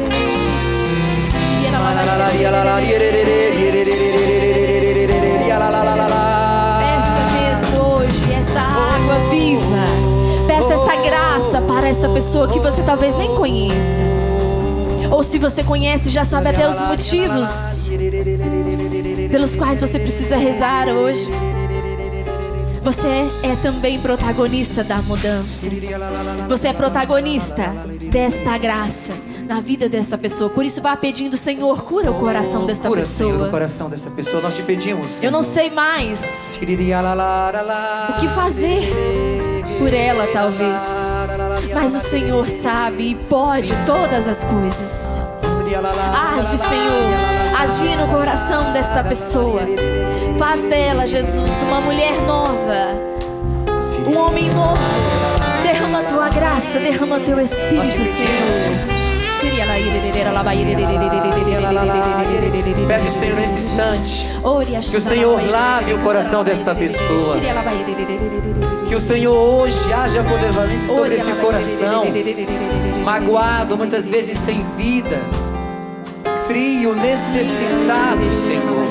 Peça mesmo hoje esta água viva, peça esta graça para esta pessoa que você talvez nem conheça, ou se você conhece, já sabe até os motivos pelos quais você precisa rezar hoje. Você é também protagonista da mudança. Você é protagonista desta graça na vida desta pessoa. Por isso vá pedindo: Senhor, cura o coração desta Cura, Senhor, o pessoa. coração dessa pessoa. Nós te pedimos, Senhor. Eu não sei mais o que fazer por ela, talvez, mas o Senhor sabe e pode todas as coisas. Age, Senhor, agi no coração desta pessoa. Faz dela, Jesus, uma mulher nova, um homem novo. Derrama a tua graça, derrama o teu Espírito, Senhor. Pede, Senhor, nesse instante, que o Senhor lave o coração desta pessoa. Que o Senhor hoje haja poderosamente sobre este coração, magoado, muitas vezes sem vida, frio, necessitado, Senhor,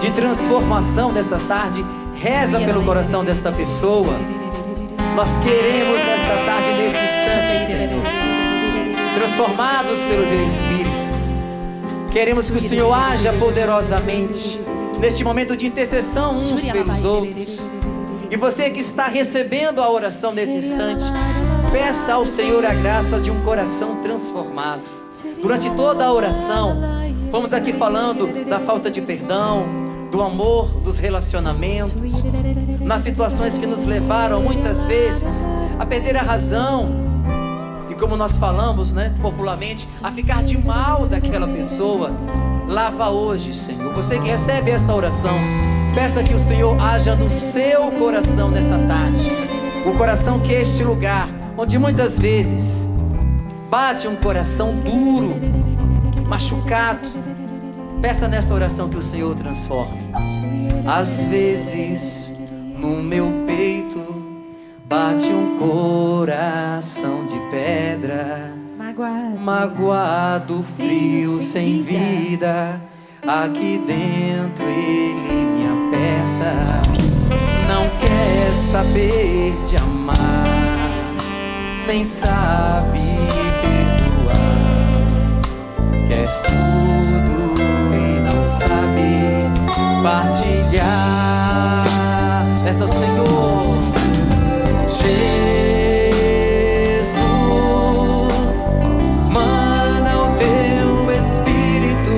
de transformação nesta tarde. Reza pelo coração desta pessoa. Nós queremos nesta tarde, nesse instante, Senhor, transformados pelo teu Espírito. Queremos que o Senhor haja poderosamente neste momento de intercessão uns pelos outros. E você que está recebendo a oração nesse instante, peça ao Senhor a graça de um coração transformado. Durante toda a oração, vamos aqui falando da falta de perdão, do amor, dos relacionamentos, nas situações que nos levaram muitas vezes a perder a razão. E como nós falamos, popularmente, a ficar de mal daquela pessoa. Lava hoje, Senhor. Você que recebe esta oração, peça que o Senhor haja no seu coração nessa tarde. O coração que é este lugar onde muitas vezes bate um coração duro, machucado. Peça nesta oração que o Senhor transforme. Às vezes no meu peito bate um coração de pedra, magoado, frio, sem vida. Aqui dentro ele me aperta. Não quer saber de amar, nem sabe perdoar. Quer tudo e não sabe partilhar. Peça ao Senhor. Jesus, manda o teu Espírito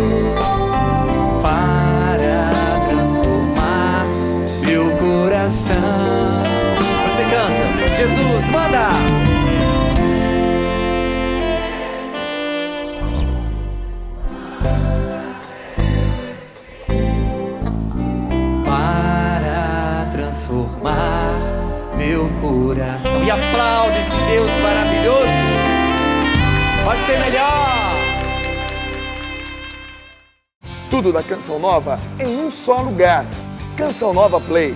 para transformar meu coração. Você canta: Jesus, manda. Para transformar meu coração. E aplaude esse Deus maravilhoso. Pode ser melhor. Tudo da Canção Nova em um só lugar. Canção Nova Play.